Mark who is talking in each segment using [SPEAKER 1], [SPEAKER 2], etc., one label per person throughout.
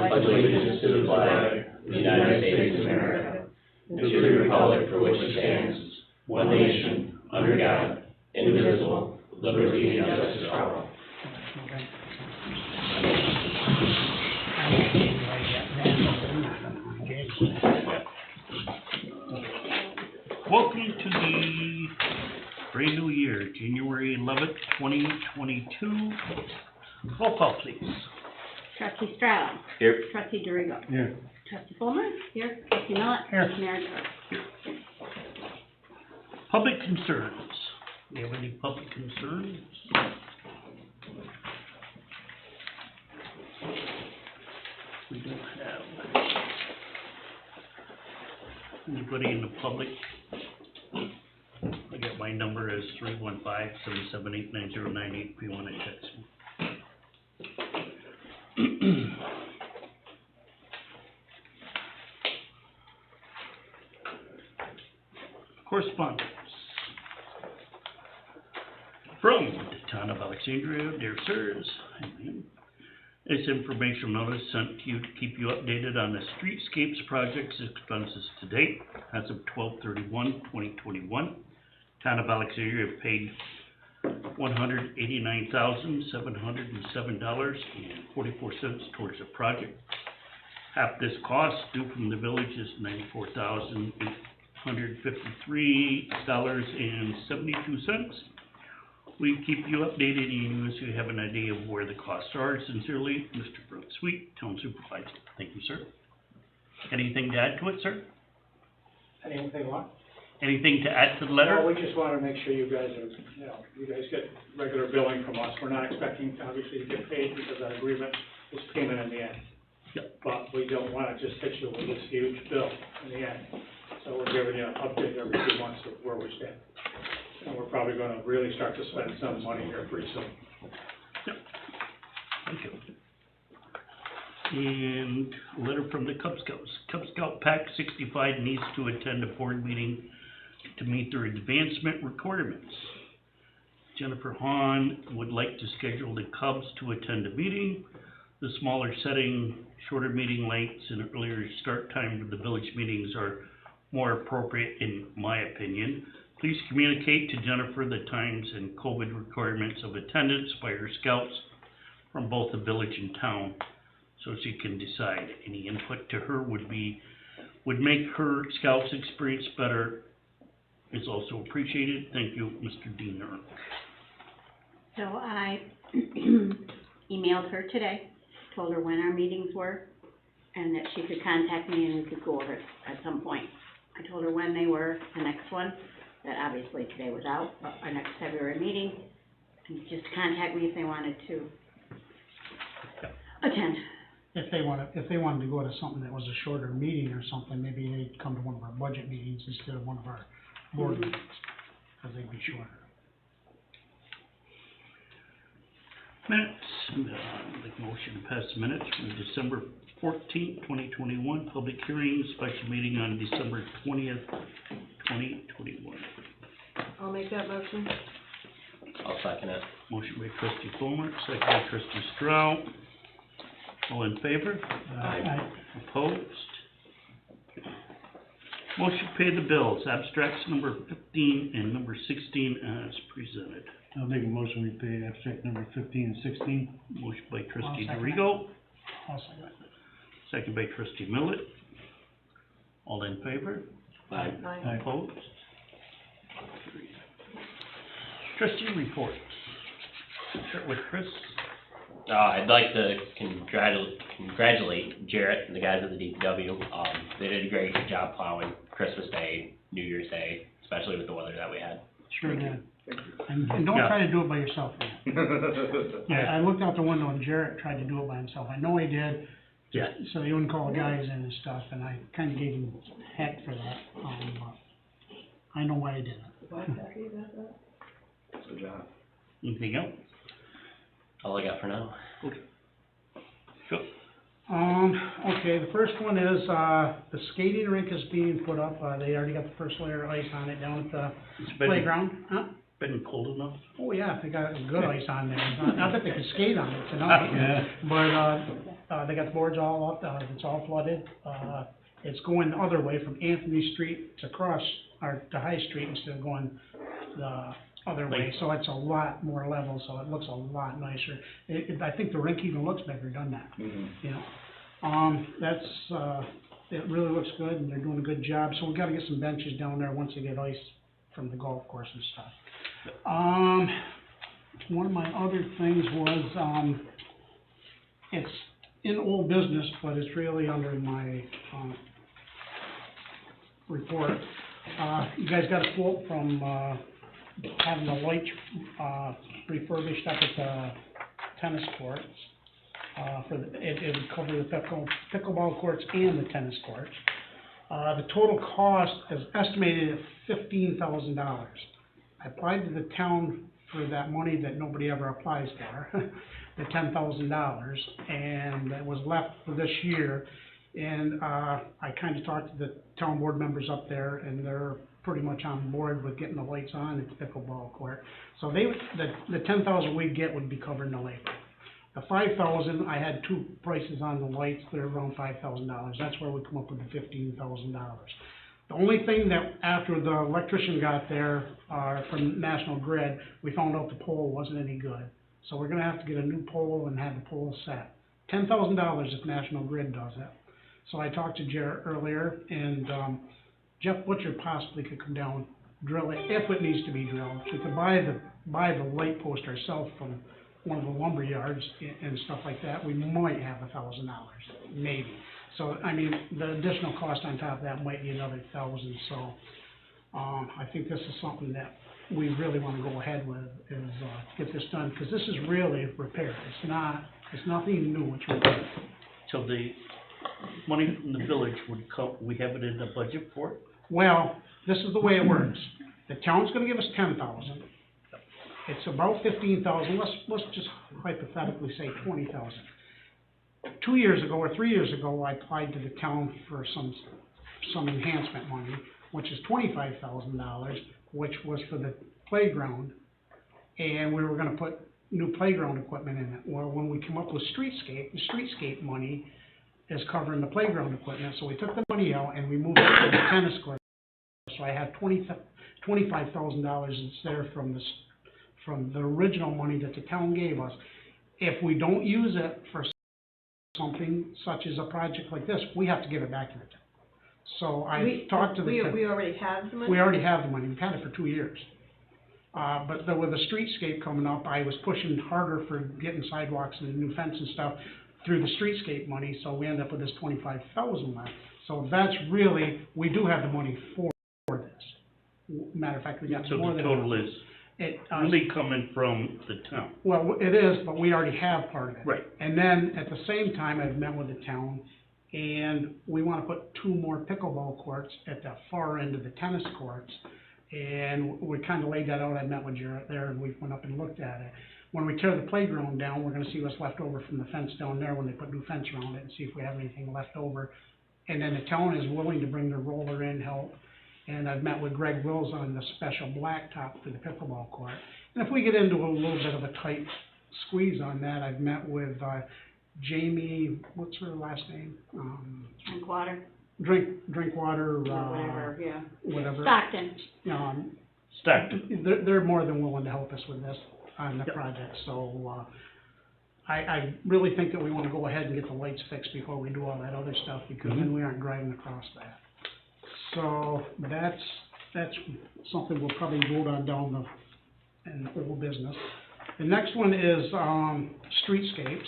[SPEAKER 1] pledge allegiance to the flag of the United States of America, and to the republic for which it stands, one nation, under God, indivisible, with liberty and justice for all.
[SPEAKER 2] Welcome to the brand new year, January 11th, 2022. Roll call, please.
[SPEAKER 3] Trustee Stroud.
[SPEAKER 1] Here.
[SPEAKER 3] Trustee Dorigo.
[SPEAKER 2] Here.
[SPEAKER 3] Trustee Fulmer. Here. Trustee Millett.
[SPEAKER 2] Here.
[SPEAKER 3] Mayor Garrett.
[SPEAKER 2] Public concerns. Do you have any public concerns? We don't have anybody in the public. I got my number as 315-778-9098 if you want to text me. Correspondence from the town of Alexandria. Dear sirs, this informational notice sent to you to keep you updated on the streetscapes project's expenses to date. As of 12/31/2021, town of Alexandria paid $189,707.44 towards the project. Half this cost due from the village is $94,853.72. We keep you updated and you have an idea of where the costs are. Sincerely, Mr. Brooke Sweet, Town Supervisor. Thank you, sir. Anything to add to it, sir?
[SPEAKER 4] Anything what?
[SPEAKER 2] Anything to add to the letter?
[SPEAKER 4] Well, we just want to make sure you guys are, you guys get regular billing from us. We're not expecting, obviously, to get paid because our agreement is payment in the end.
[SPEAKER 2] Yep.
[SPEAKER 4] But we don't want to just hit you with this huge bill in the end. So we're giving you an update every 2 months of where we stand. And we're probably going to really start to spend some money here pretty soon.
[SPEAKER 2] Yep. Thank you. And a letter from the Cub Scouts. Cub Scout Pack 65 needs to attend a board meeting to meet their advancement requirements. Jennifer Hahn would like to schedule the Cubs to attend a meeting. The smaller setting, shorter meeting lengths, and earlier start time of the village meetings are more appropriate in my opinion. Please communicate to Jennifer the times and COVID requirements of attendance by her scouts from both the village and town so she can decide. Any input to her would make her scouts experience better. Is also appreciated. Thank you, Mr. Diener.
[SPEAKER 3] So I emailed her today, told her when our meetings were, and that she could contact me and we could go over it at some point. I told her when they were, the next one, that obviously today was out, but our next February meeting, and just contact me if they wanted to attend.
[SPEAKER 5] If they wanted to go to something that was a shorter meeting or something, maybe they'd come to one of our budget meetings instead of one of our board meetings, because they'd be shorter.
[SPEAKER 2] Minutes. Make motion to pass minutes from December 14th, 2021. Public hearing, special meeting on December 20th, 2021.
[SPEAKER 6] I'll make that motion.
[SPEAKER 1] I'll second it.
[SPEAKER 2] Motion by trustee Fulmer, second by trustee Stroud. All in favor?
[SPEAKER 1] Aye.
[SPEAKER 2] Opposed? Motion to pay the bills. Abstracts number 15 and number 16 as presented.
[SPEAKER 7] I'll make a motion, we pay abstract number 15 and 16.
[SPEAKER 2] Motion by trustee
[SPEAKER 5] I'll second
[SPEAKER 2] Dorigo,
[SPEAKER 5] I'll second it.
[SPEAKER 2] second by trustee Millett. All in favor?
[SPEAKER 1] Aye.
[SPEAKER 7] Aye.
[SPEAKER 2] Opposed? Trustee reports. Start with Chris.
[SPEAKER 1] I'd like to congratulate Jarrett and the guys at the DPW. They did a great job plowing Christmas Day, New Year's Day, especially with the weather that we had.
[SPEAKER 5] Sure did. And don't try to do it by yourself, man. I looked out the window and Jarrett tried to do it by himself. I know he did.
[SPEAKER 2] Yeah.
[SPEAKER 5] So he wouldn't call the guys in and stuff, and I kind of gave him heck for that. But I know why he did it.
[SPEAKER 1] Good job.
[SPEAKER 2] Anything else?
[SPEAKER 1] All I got for now.
[SPEAKER 2] Okay. Sure.
[SPEAKER 5] Okay, the first one is, the skating rink is being put up. They already got the first layer of ice on it down at the playground. Huh?
[SPEAKER 2] been cold enough?
[SPEAKER 5] Oh, yeah, they got good ice on there. Not that they can skate on it tonight.
[SPEAKER 7] Yeah.
[SPEAKER 5] But, they got the boards all up, it's all flooded. It's going the other way from Anthony Street to cross, or to High Street instead of going the other way. So it's a lot more level, so it looks a lot nicer. I think the rink even looks better done that, you know. It really looks good, and they're doing a good job. So we gotta get some benches down there once they get ice from the golf course and stuff. One of my other things was, it's in old business, but it's really under my, report. You guys got a quote from, having the lights, refurbished up at the tennis courts. It would cover the pickleball courts and the tennis courts. The total cost is estimated at $15,000. I applied to the town for that money that nobody ever applies for, the $10,000, and it was left for this year. And, I kinda talked to the town board members up there, and they're pretty much on board with getting the lights on at the pickleball court. So the $10,000 we'd get would be covering the labor. The $5,000, I had two prices on the lights, they're around $5,000, that's where we come up with the $15,000. The only thing that, after the electrician got there, from National Grid, we found out the pole wasn't any good. So we're gonna have to get a new pole and have the pole set. $10,000 if National Grid does it. So I talked to Jarrett earlier, and, Jeff Butcher possibly could come down, drill it, if it needs to be drilled. We could buy the light post ourselves from one of the lumber yards and stuff like that. We might have $1,000, maybe. So, I mean, the additional cost on top of that might be another $1,000, so, I think this is something that we really wanna go ahead with, is, get this done, because this is really repair. It's nothing new, it's repair.
[SPEAKER 2] So the money from the village would come, we have it in the budget for it?
[SPEAKER 5] Well, this is the way it works. The town's gonna give us $10,000. It's about $15,000, let's just hypothetically say $20,000. 2 years ago, or 3 years ago, I applied to the town for some enhancement money, which is $25,000, which was for the playground, and we were gonna put new playground equipment in it. Well, when we come up with streetscape, the streetscape money is covering the playground equipment, so we took the money out and we moved it to the tennis court. So I had $25,000 instead from the original money that the town gave us. If we don't use it for something such as a project like this, we have to give it back to the town. So I talked to the town.
[SPEAKER 6] We already have the money?
[SPEAKER 5] We already have the money, we've had it for 2 years. But with the streetscape coming up, I was pushing harder for getting sidewalks and new fence and stuff through the streetscape money, so we end up with this $25,000 left. So that's really, we do have the money for this. Matter of fact, we got
[SPEAKER 2] So
[SPEAKER 5] more
[SPEAKER 2] the
[SPEAKER 5] than.
[SPEAKER 2] total is really coming from the town?
[SPEAKER 5] Well, it is, but we already have part of it.
[SPEAKER 2] Right.
[SPEAKER 5] And then, at the same time, I've met with the town, and we wanna put 2 more pickleball courts at the far end of the tennis courts. And we kinda laid that out, I met with Jarrett there, and we went up and looked at it. When we tear the playground down, we're gonna see what's left over from the fence down there when they put new fence around it, and see if we have anything left over. And then the town is willing to bring their roller in, help. And I've met with Greg Wills on the special blacktop for the pickleball court. And if we get into a little bit of a tight squeeze on that, I've met with, Jamie, what's her last name?
[SPEAKER 3] Drinkwater,
[SPEAKER 5] Drinkwater,
[SPEAKER 6] Or whatever, yeah.
[SPEAKER 5] whatever.
[SPEAKER 3] Stockton.
[SPEAKER 2] Stockton.
[SPEAKER 5] They're more than willing to help us with this on the
[SPEAKER 2] Yep.
[SPEAKER 5] project, so, I really think that we wanna go ahead and get the lights fixed before we do all that other stuff, because then we aren't driving across that. So, that's something we'll probably vote on down in the old business. The next one is, streetscapes.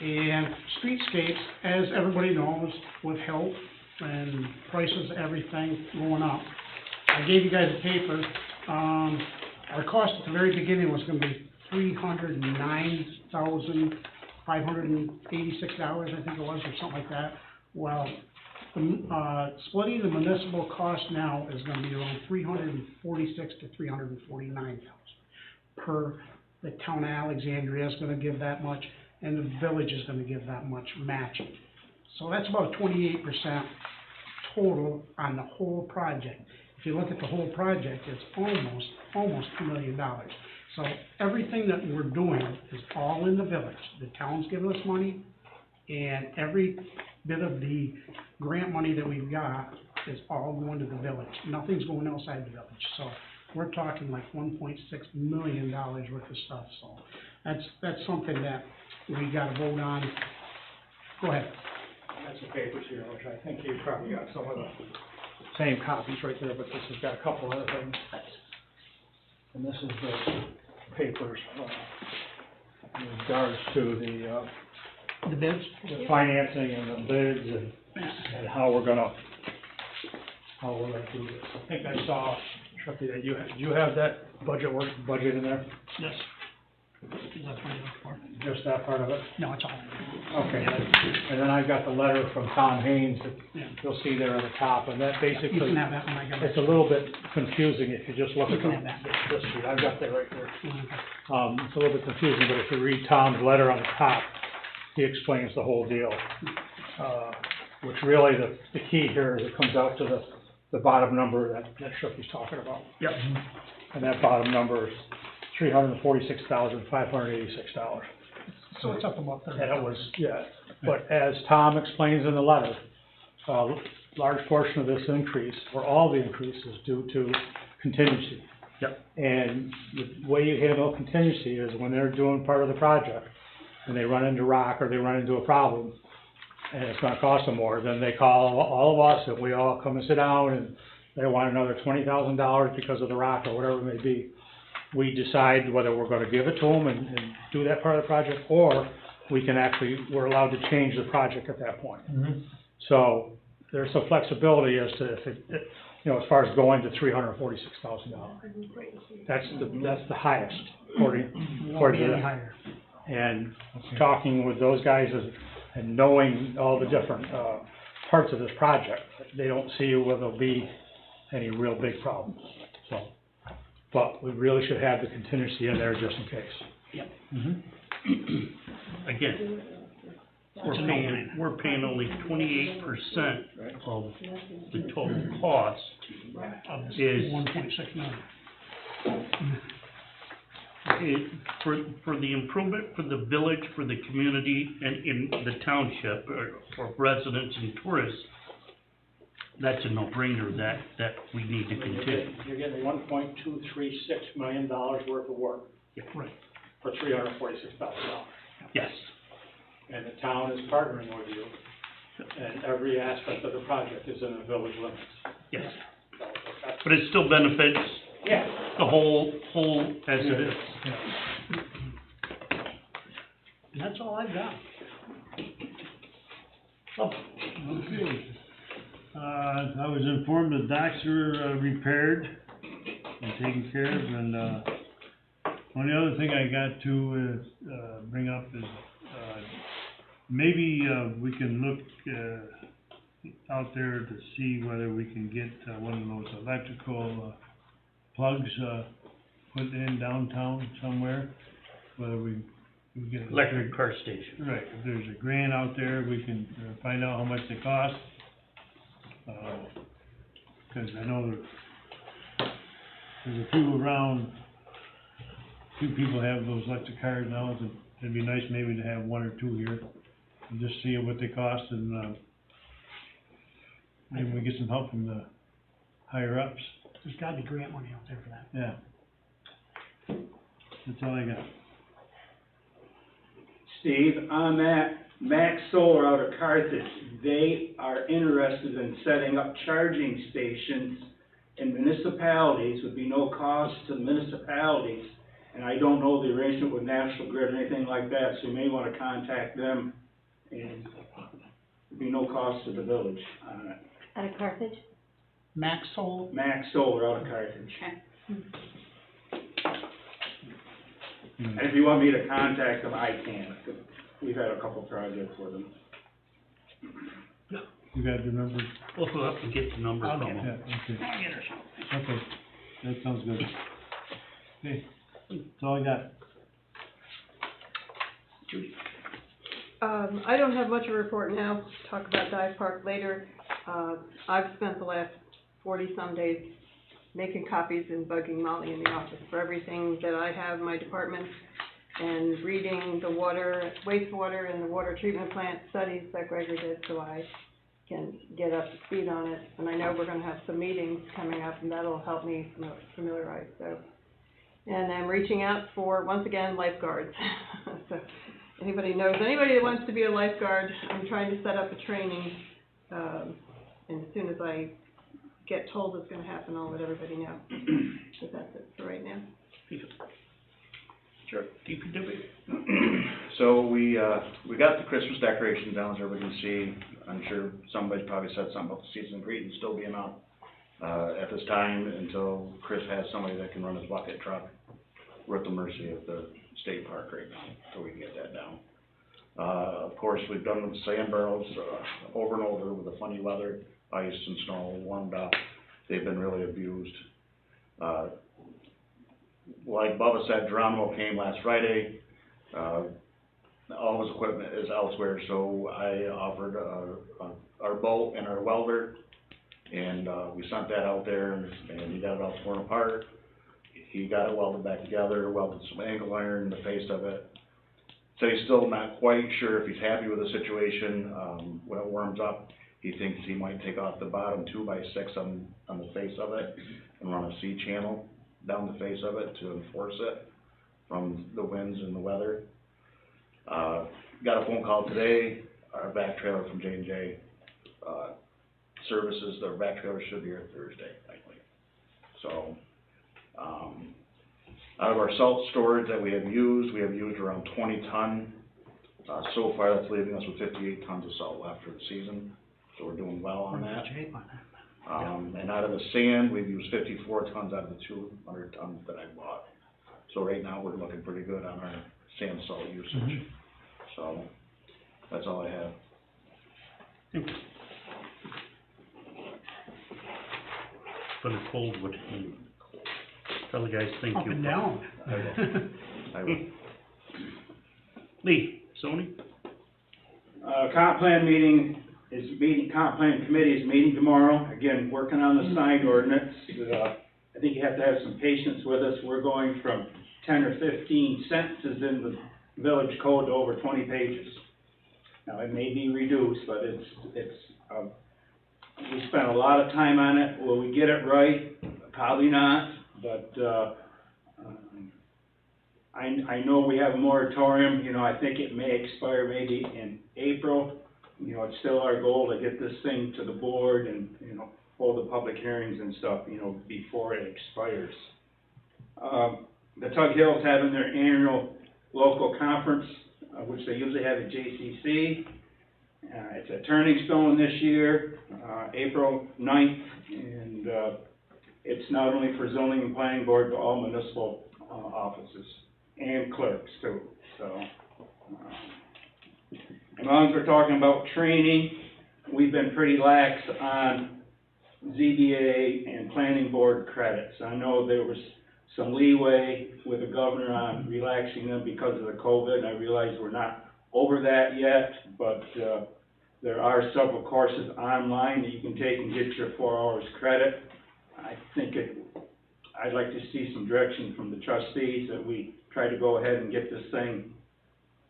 [SPEAKER 5] And streetscapes, as everybody knows, with health and prices, everything going up. I gave you guys a paper, our cost at the very beginning was gonna be $309,586, I think it was, or something like that. Well, splitting the municipal cost now is gonna be around $346,000 to $349,000 per. The town of Alexandria is gonna give that much, and the village is gonna give that much matching. So that's about 28% total on the whole project. if you look at the whole project, it's almost $2 million. So everything that we're doing is all in the village. The town's giving us money, and every bit of the grant money that we've got is all going to the village. Nothing's going outside the village. So we're talking like $1.6 million worth of stuff. So that's something that we gotta vote on. Go ahead.
[SPEAKER 4] That's the papers here, which I think you probably got some of the same copies right there, but this has got a couple other things. And this is the papers, in regards to
[SPEAKER 5] The bids?
[SPEAKER 4] the financing and the bids and how we're gonna do this. I think I saw, Shruti, that you have that budget in there?
[SPEAKER 5] Yes. Is that what you're looking for?
[SPEAKER 4] Just that part of it?
[SPEAKER 5] No, it's all.
[SPEAKER 4] Okay, and then I've got the letter from Tom Haynes that
[SPEAKER 5] Yeah.
[SPEAKER 4] you'll see there on the top, and that
[SPEAKER 5] You
[SPEAKER 4] basically,
[SPEAKER 5] can have that when I get it.
[SPEAKER 4] it's a little bit confusing if you just look
[SPEAKER 5] You
[SPEAKER 4] at
[SPEAKER 5] can have that.
[SPEAKER 4] this sheet, I've got that right there.
[SPEAKER 5] Okay.
[SPEAKER 4] It's a little bit confusing, but if you read Tom's letter on the top, he explains the whole deal. Which really, the key here is it comes out to the bottom number that Shruki's talking about.
[SPEAKER 5] Yep.
[SPEAKER 4] And that bottom number is $346,586.
[SPEAKER 5] So it's up about 30.
[SPEAKER 4] And it was, yeah, but as Tom explains in the letter, a large portion of this increase, or all the increase, is due to contingency.
[SPEAKER 2] Yep.
[SPEAKER 4] And the way you handle contingency is when they're doing part of the project, and they run into rock or they run into a problem, and it's gonna cost them more, then they call all of us, and we all come and sit down, and they want another $20,000 because of the rock or whatever it may be. We decide whether we're gonna give it to them and do that part of the project, or we can actually, we're allowed to change the project at that point. So there's some flexibility as to if it, you know, as far as going to $346,000. That's the highest according to
[SPEAKER 5] Any
[SPEAKER 4] the,
[SPEAKER 5] higher.
[SPEAKER 4] and talking with those guys and knowing all the different, parts of this project, they don't see where there'll be any real big problems, so. But we really should have the contingency in there just in case.
[SPEAKER 2] Again, we're paying only 28% of the total cost is,
[SPEAKER 5] 1.6 million.
[SPEAKER 2] for the improvement for the village, for the community, and in the township, or for residents and tourists. That's a no-brainer that we need to continue.
[SPEAKER 4] You're getting $1.236 million worth of work
[SPEAKER 2] Right.
[SPEAKER 4] for $346,000.
[SPEAKER 2] Yes.
[SPEAKER 4] And the town is partnering with you, and every aspect of the project is in the village limits.
[SPEAKER 2] Yes.
[SPEAKER 4] So that's,
[SPEAKER 2] But it still benefits
[SPEAKER 4] yeah.
[SPEAKER 2] the whole as it is.
[SPEAKER 5] And that's all I've got.
[SPEAKER 7] Okay. I was informed the docks are repaired and taken care of, and, only other thing I got to, bring up is, maybe, we can look, out there to see whether we can get, one of those electrical, plugs, put in downtown somewhere, whether we get.
[SPEAKER 2] Electric car station.
[SPEAKER 7] Right, if there's a grant out there, we can find out how much they cost. Cause I know there's a few around, few people have those electric cars now, so it'd be nice maybe to have one or two here, and just see what they cost, and, maybe we get some help from the higher ups.
[SPEAKER 5] There's gotta be grant money out there for that.
[SPEAKER 7] Yeah. That's all I got.
[SPEAKER 8] Steve, on that Max Solar out of Carthage, they are interested in setting up charging stations in municipalities, would be no cost to the municipalities. And I don't know the arrangement with National Grid or anything like that, so you may want to contact them, and there'd be no cost to the village on it.
[SPEAKER 3] Out of Carthage?
[SPEAKER 5] Max Soul,
[SPEAKER 8] Max Solar out of Carthage.
[SPEAKER 3] Okay.
[SPEAKER 8] And if you want me to contact them, I can. We've had a couple projects with them.
[SPEAKER 7] You got the numbers?
[SPEAKER 2] We'll have to get the number
[SPEAKER 5] I'll
[SPEAKER 2] from
[SPEAKER 5] get
[SPEAKER 2] them.
[SPEAKER 7] Yeah, okay. Okay, that sounds good. Okay, that's all I got.
[SPEAKER 6] I don't have much of a report now, talk about Dive Park later. I've spent the last 40-some days making copies and bugging Molly in the office for everything that I have in my department, and reading the water, wastewater and the water treatment plant studies that Gregor did, so I can get up to speed on it. And I know we're gonna have some meetings coming up, and that'll help me familiarize, so. And I'm reaching out for, once again, lifeguards. So, anybody knows, anybody that wants to be a lifeguard, I'm trying to set up a training, and as soon as I get told it's gonna happen, I'll let everybody know. But that's it for right now.
[SPEAKER 9] Sure.
[SPEAKER 2] DPW.
[SPEAKER 9] So we got the Christmas decorations down, as everybody can see. I'm sure somebody probably said something about the season greeting still being up, at this time until Chris has somebody that can run his bucket truck. We're at the mercy of the state park right now, so we can get that down. Of course, we've done the sand barrels, over and over with the funny weather, ice and snow warmed up. They've been really abused. Like Bubba said, Geronimo came last Friday. All of his equipment is elsewhere, so I offered our boat and our welder, and we sent that out there, and he got it all torn apart. He got it welded back together, welded some angle iron in the face of it. So he's still not quite sure if he's happy with the situation. When it warms up, he thinks he might take off the bottom 2x6 on the face of it and run a C channel down the face of it to enforce it from the winds and the weather. Got a phone call today. Our back trailer from J&J services, their back trailer should be here Thursday, likely. So, out of our salt storage that we have used around 20 ton. So far, that's leaving us with 58 tons of salt left for the season, so we're doing well on that. And out of the sand, we've used 54 tons out of the 200 tons that I bought. So right now, we're looking pretty good on our sand salt usage. So, that's all I have.
[SPEAKER 2] For the cold wood. Tell the guys thank you.
[SPEAKER 5] Up and down.
[SPEAKER 9] I will.
[SPEAKER 2] Lee, Sony?
[SPEAKER 8] Comp plan comp plan committee is meeting tomorrow, again, working on the sign ordinance. I think you have to have some patience with us. We're going from 10 or 15 sentences in the village code to over 20 pages. Now, it may be reduced, but we spent a lot of time on it. Will we get it right? Probably not, but, I know we have a moratorium, you know, I think it may expire maybe in April. You know, it's still our goal to get this thing to the board and, you know, hold the public hearings and stuff, you know, before it expires. The Tug Hill's having their annual local conference, which they usually have at JCC. It's a Turning Stone this year, April 9th, and it's not only for zoning and planning board, but all municipal offices and clerks too. So, as long as we're talking about training, we've been pretty lax on ZBA and planning board credits. I know there was some leeway with the governor on relaxing them because of the COVID, and I realize we're not over that yet, but there are several courses online that you can take and get your 4 hours credit. I think I'd like to see some direction from the trustees that we try to go ahead and get this thing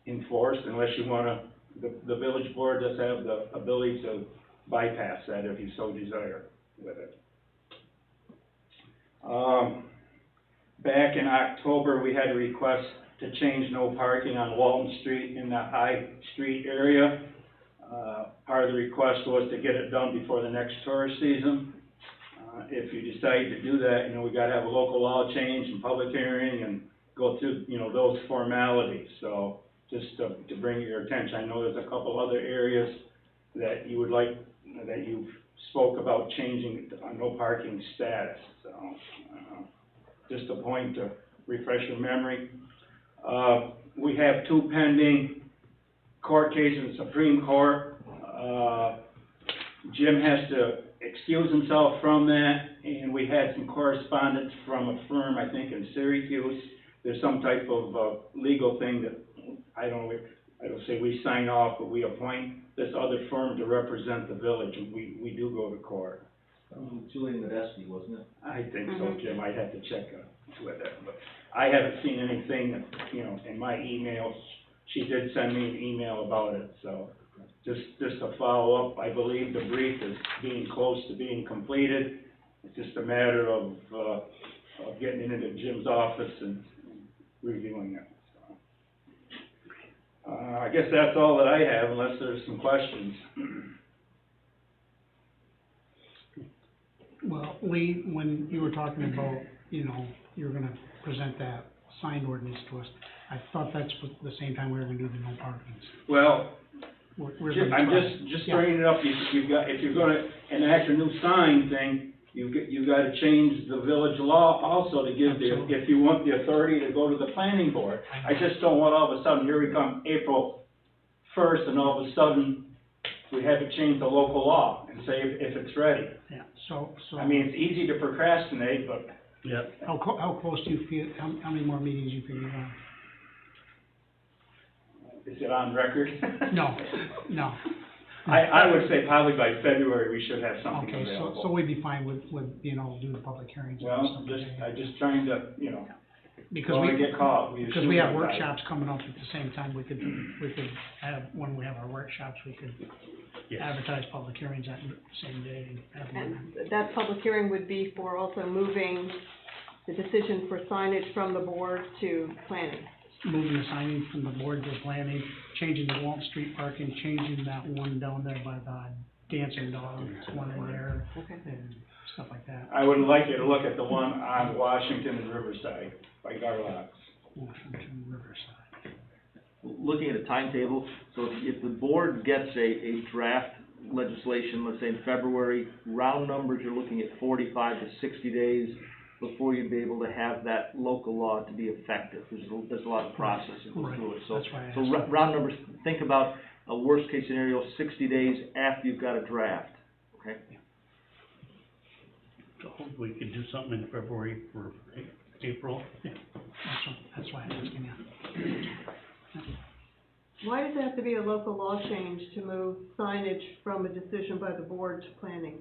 [SPEAKER 8] enforced, unless you wanna, the village board does have the ability to bypass that if you so desire with it. Back in October, we had a request to change no parking on Walton Street in the High Street area. Part of the request was to get it done before the next tourist season. If you decide to do that, you know, we gotta have a local law change and public hearing and go through, you know, those formalities. So just to bring your attention, I know there's a couple other areas that you would like, that you've spoke about changing no parking status. So just a point to refresh your memory. We have 2 pending court cases in the Supreme Court. Jim has to excuse himself from that, and we had some correspondence from a firm, I think in Syracuse. There's some type of legal thing that, I don't say we sign off, but we appoint this other firm to represent the village, and we do go to court.
[SPEAKER 10] Julian Nadesky, wasn't it?
[SPEAKER 8] I think so, Jim, I'd have to check with it, but I haven't seen anything, you know, in my emails. She did send me an email about it, so just to follow up, I believe the brief is being close to being completed. It's just a matter of getting it into Jim's office and reviewing it, so. I guess that's all that I have, unless there's some questions.
[SPEAKER 5] Well, Lee, when you were talking about, you know, you were gonna present that sign ordinance to us, I thought that's the same time we were gonna do the no parkings.
[SPEAKER 8] Well,
[SPEAKER 5] We're
[SPEAKER 8] I'm
[SPEAKER 5] gonna
[SPEAKER 8] just
[SPEAKER 5] yeah.
[SPEAKER 8] bringing it up, you've got, if you're gonna enact a new sign thing, you've gotta change the village law also to give the,
[SPEAKER 5] Absolutely.
[SPEAKER 8] if you want the authority to go to the planning board. I just don't want all of a sudden, here we come April 1st, and all of a sudden, we have to change the local law and say if it's ready.
[SPEAKER 5] Yeah, so.
[SPEAKER 8] I mean, it's easy to procrastinate, but
[SPEAKER 2] Yeah.
[SPEAKER 5] How close do you feel, how many more meetings you figure on?
[SPEAKER 8] is it on record?
[SPEAKER 5] No.
[SPEAKER 8] I would say probably by February, we should have something
[SPEAKER 5] Okay,
[SPEAKER 8] available.
[SPEAKER 5] so we'd be fine with, you know, doing the public hearings and
[SPEAKER 8] Well,
[SPEAKER 5] stuff like that.
[SPEAKER 8] I'm just trying to, you know,
[SPEAKER 5] Because
[SPEAKER 8] when we get caught, we
[SPEAKER 5] because
[SPEAKER 8] should
[SPEAKER 5] we have
[SPEAKER 8] be right.
[SPEAKER 5] workshops coming up at the same time, we could have, when we have our workshops, we could
[SPEAKER 2] Yes.
[SPEAKER 5] advertise public hearings that same day and have one.
[SPEAKER 6] And that public hearing would be for also moving the decision for signage from the board to planning.
[SPEAKER 5] Moving the signing from the board to planning, changing the Walton Street parking, changing that one down there by the dancing dog, one in there,
[SPEAKER 6] Okay.
[SPEAKER 5] and stuff like that.
[SPEAKER 8] I would like you to look at the one on Washington and Riverside by Garlock's.
[SPEAKER 5] Washington Riverside.
[SPEAKER 10] Looking at a timetable, so if the board gets a draft legislation, let's say in February, round numbers, you're looking at 45 to 60 days before you'd be able to have that local law to be effective. There's a lot of process that goes through it. So,
[SPEAKER 5] That's why I
[SPEAKER 10] so
[SPEAKER 5] asked.
[SPEAKER 10] round numbers, think about a worst case scenario, 60 days after you've got a draft, okay?
[SPEAKER 2] So hopefully we can do something in February for April.
[SPEAKER 5] That's why I'm asking you.
[SPEAKER 6] Why does it have to be a local law change to move signage from a decision by the board to planning?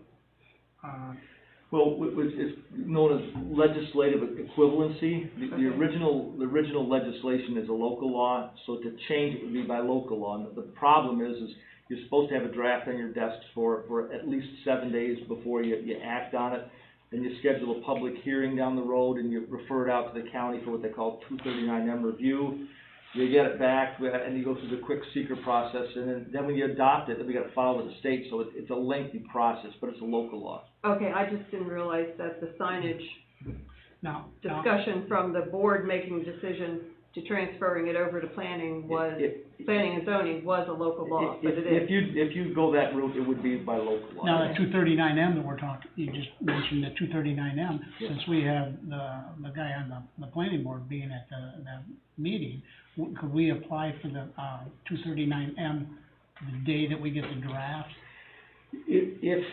[SPEAKER 10] Well, it's known as legislative equivalency. The
[SPEAKER 6] Okay.
[SPEAKER 10] original legislation is a local law, so to change it would be by local law. And the problem is you're supposed to have a draft on your desks for at least 7 days before you act on it. Then you schedule a public hearing down the road and you refer it out to the county for what they call 239M review. You get it back and you go through the quick seeker process, and then when you adopt it, then we gotta file with the state, so it's a lengthy process, but it's a local law.
[SPEAKER 6] Okay, I just didn't realize that the signage
[SPEAKER 5] Now,
[SPEAKER 6] discussion from the board making decision to transferring it over to planning was, planning and zoning was a local law, but it is.
[SPEAKER 10] If you go that route, it would be by local law.
[SPEAKER 5] now that 239M that we're talking, you just mentioned the 239M, since we have the guy on the planning board being at the meeting, could we apply for the 239M the day that we get the draft?
[SPEAKER 10] If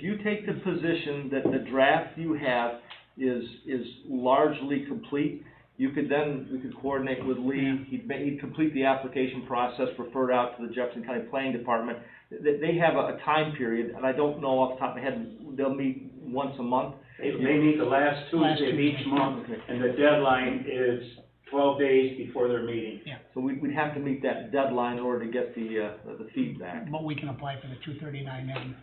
[SPEAKER 10] you take the position that the draft you have is largely complete, we could coordinate with Lee, he'd complete the application process, refer it out to the Jefferson County Planning Department. They have a time period, and I don't know off the top of my head, they'll meet once a month.
[SPEAKER 8] They meet the last Tuesday of each month, and the deadline is 12 days before their meeting.
[SPEAKER 5] Yeah,
[SPEAKER 10] So we'd have to meet that deadline in order to get the feedback.
[SPEAKER 5] but we can apply for the 239M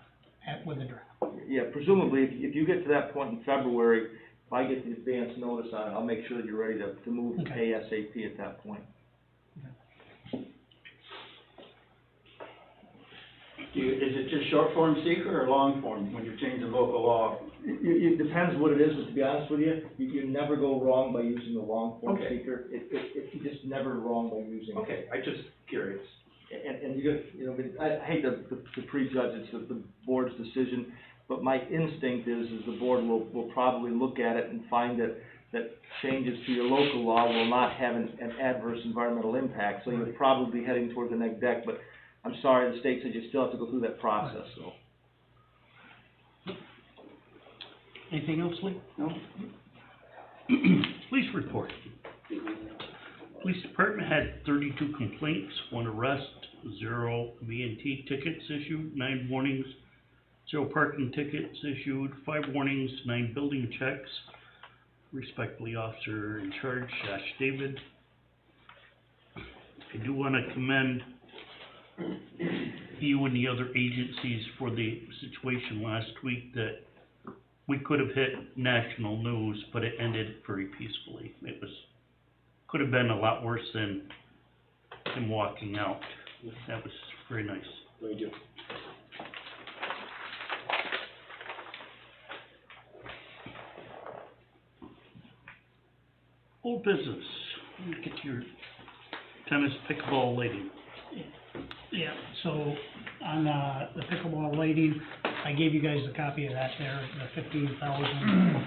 [SPEAKER 5] with the draft.
[SPEAKER 10] Yeah, presumably, if you get to that point in February, if I get the advance notice on it, I'll make sure that you're ready to move
[SPEAKER 5] Okay.
[SPEAKER 10] ASAP at that point.
[SPEAKER 8] Is it just short form seeker or long form when you're changing local law?
[SPEAKER 10] It depends what it is, but to be honest with you, you never go wrong by using the long form
[SPEAKER 8] Okay.
[SPEAKER 10] seeker. It's just never wrong by using it.
[SPEAKER 8] Okay, I'm just curious.
[SPEAKER 10] And I hate to prejudge it's the board's decision, but my instinct is the board will probably look at it and find that changes to your local law will not have an adverse environmental impact, so you're probably heading toward the next deck, but I'm sorry, the state says you still have to go through that process, so.
[SPEAKER 2] Anything else, Lee?
[SPEAKER 8] No?
[SPEAKER 2] Police report. Police department had 32 complaints, 1 arrest, 0 V&T tickets issued, 9 warnings, 0 parking tickets issued, 5 warnings, 9 building checks. Respectfully, officer in charge, Josh David. I do wanna commend you and the other agencies for the situation last week that we could have hit national news, but it ended very peacefully. It was, could have been a lot worse than him walking out. That was very nice.
[SPEAKER 1] Thank you.
[SPEAKER 2] Old business, get to your tennis pickleball lady.
[SPEAKER 5] Yeah, so on, the pickleball lady, I gave you guys a copy of that there, the 15,000,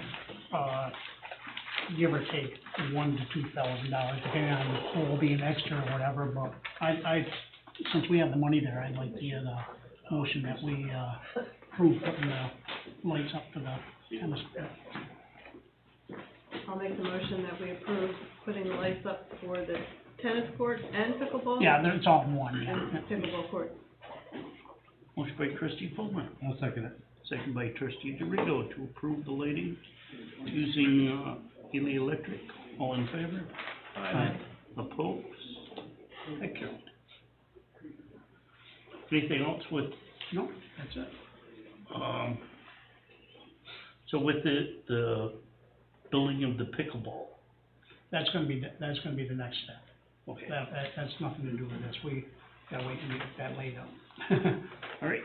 [SPEAKER 5] give or take $1,000 to $2,000, depending on who will be an extra or whatever, but since we have the money there, I'd like to get a motion that we, approve putting the lights up for the tennis court.
[SPEAKER 6] I'll make the motion that we approve putting the lights up for the tennis court and pickleball.
[SPEAKER 5] Yeah, it's all in one, yeah.
[SPEAKER 6] And pickleball court.
[SPEAKER 2] Motion by trustee Fulmer,
[SPEAKER 7] I'll second it.
[SPEAKER 2] second by trustee DeRigo to approve the lady using, Ely Electric. All in favor?
[SPEAKER 1] Aye.
[SPEAKER 2] Opposed? That carried. Anything else with,
[SPEAKER 5] No, that's it.
[SPEAKER 2] so with the building of the pickleball,
[SPEAKER 5] That's gonna be the next step.
[SPEAKER 2] okay,
[SPEAKER 5] That's nothing to do with this, we gotta wait and get that laid out.
[SPEAKER 2] all right.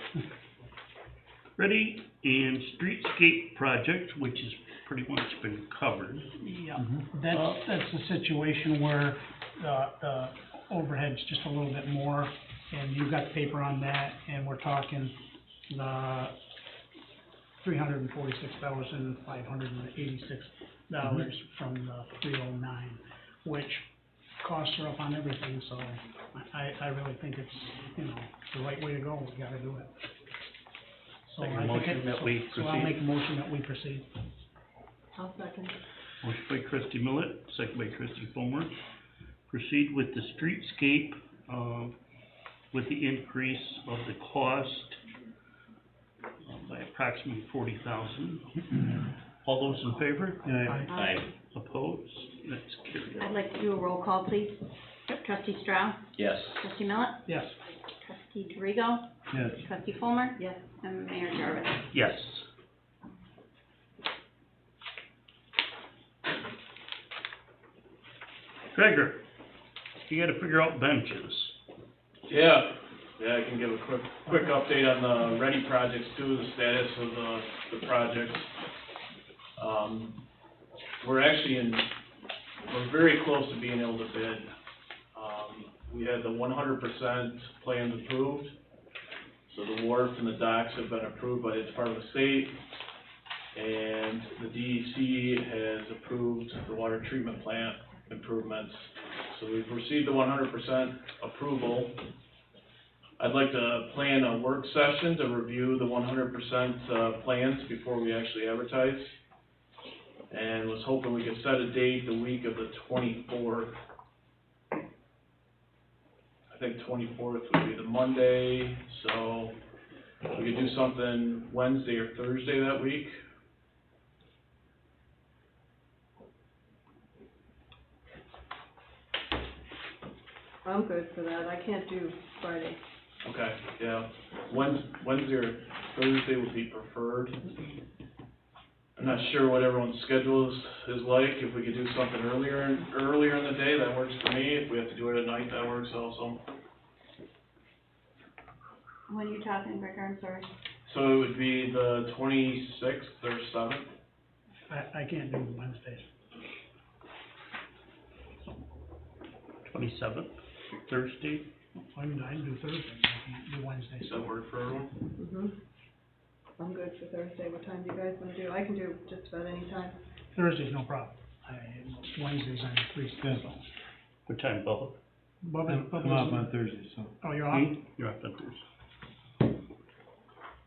[SPEAKER 2] Ready, and streetscape project, which has pretty much been covered.
[SPEAKER 5] Yeah, that's the situation where the overhead's just a little bit more, and you've got the paper on that, and we're talking the $346,586 from the 309, which costs are up on everything, so I really think it's, the right way to go, we gotta do it. So
[SPEAKER 2] Make a
[SPEAKER 5] I think
[SPEAKER 2] motion that we
[SPEAKER 5] So I'll
[SPEAKER 2] proceed.
[SPEAKER 5] make a motion that we proceed.
[SPEAKER 6] I'll second.
[SPEAKER 2] Motion by trustee Millet, second by trustee Fulmer. Proceed with the streetscape, with the increase of the cost by approximately $40,000. All those in favor?
[SPEAKER 1] Aye.
[SPEAKER 2] Opposed? That's carried.
[SPEAKER 3] I'd like to do a roll call, please. Trustee Strauss,
[SPEAKER 1] Yes.
[SPEAKER 3] trustee Millet,
[SPEAKER 5] Yes.
[SPEAKER 3] trustee DeRigo,
[SPEAKER 7] Yes.
[SPEAKER 3] trustee Fulmer,
[SPEAKER 6] Yes.
[SPEAKER 3] and Mayor Jarvis.
[SPEAKER 2] Yes. Gregor, you gotta figure out benches.
[SPEAKER 11] Yeah, I can give a quick update on the ready projects too, the status of the projects. We're very close to being able to bid. We had the 100% plans approved, so the wharf and the docks have been approved by the Department of State, and the DEC has approved the water treatment plant improvements. So we've received the 100% approval. I'd like to plan a work session to review the 100% plans before we actually advertise. And was hoping we could set a date the week of the 24th. I think 24th would be the Monday, so we could do something Wednesday or Thursday that week.
[SPEAKER 6] I'm good for that. I can't do Friday.
[SPEAKER 11] Okay, yeah. Wednesday or Thursday would be preferred. I'm not sure what everyone's schedule is like. If we could do something earlier in the day, that works for me. If we have to do it at night, that works also.
[SPEAKER 3] When are you talking, Gregor, I'm sorry?
[SPEAKER 11] So it would be the 26th or 7th.
[SPEAKER 5] I can't do Wednesdays.
[SPEAKER 2] 27th, Thursday.
[SPEAKER 5] I can do Thursdays, I can't do Wednesdays.
[SPEAKER 11] Does that work for everyone?
[SPEAKER 6] Mm-hmm. I'm good for Thursday. What time do you guys wanna do? I can do just about any time.
[SPEAKER 5] Thursday's no problem. Wednesdays I'm free, so.
[SPEAKER 2] What time, Bubba?
[SPEAKER 7] I'm off on Thursday, so.
[SPEAKER 5] Oh, you're on?
[SPEAKER 2] Hmm? You're off on Thursday.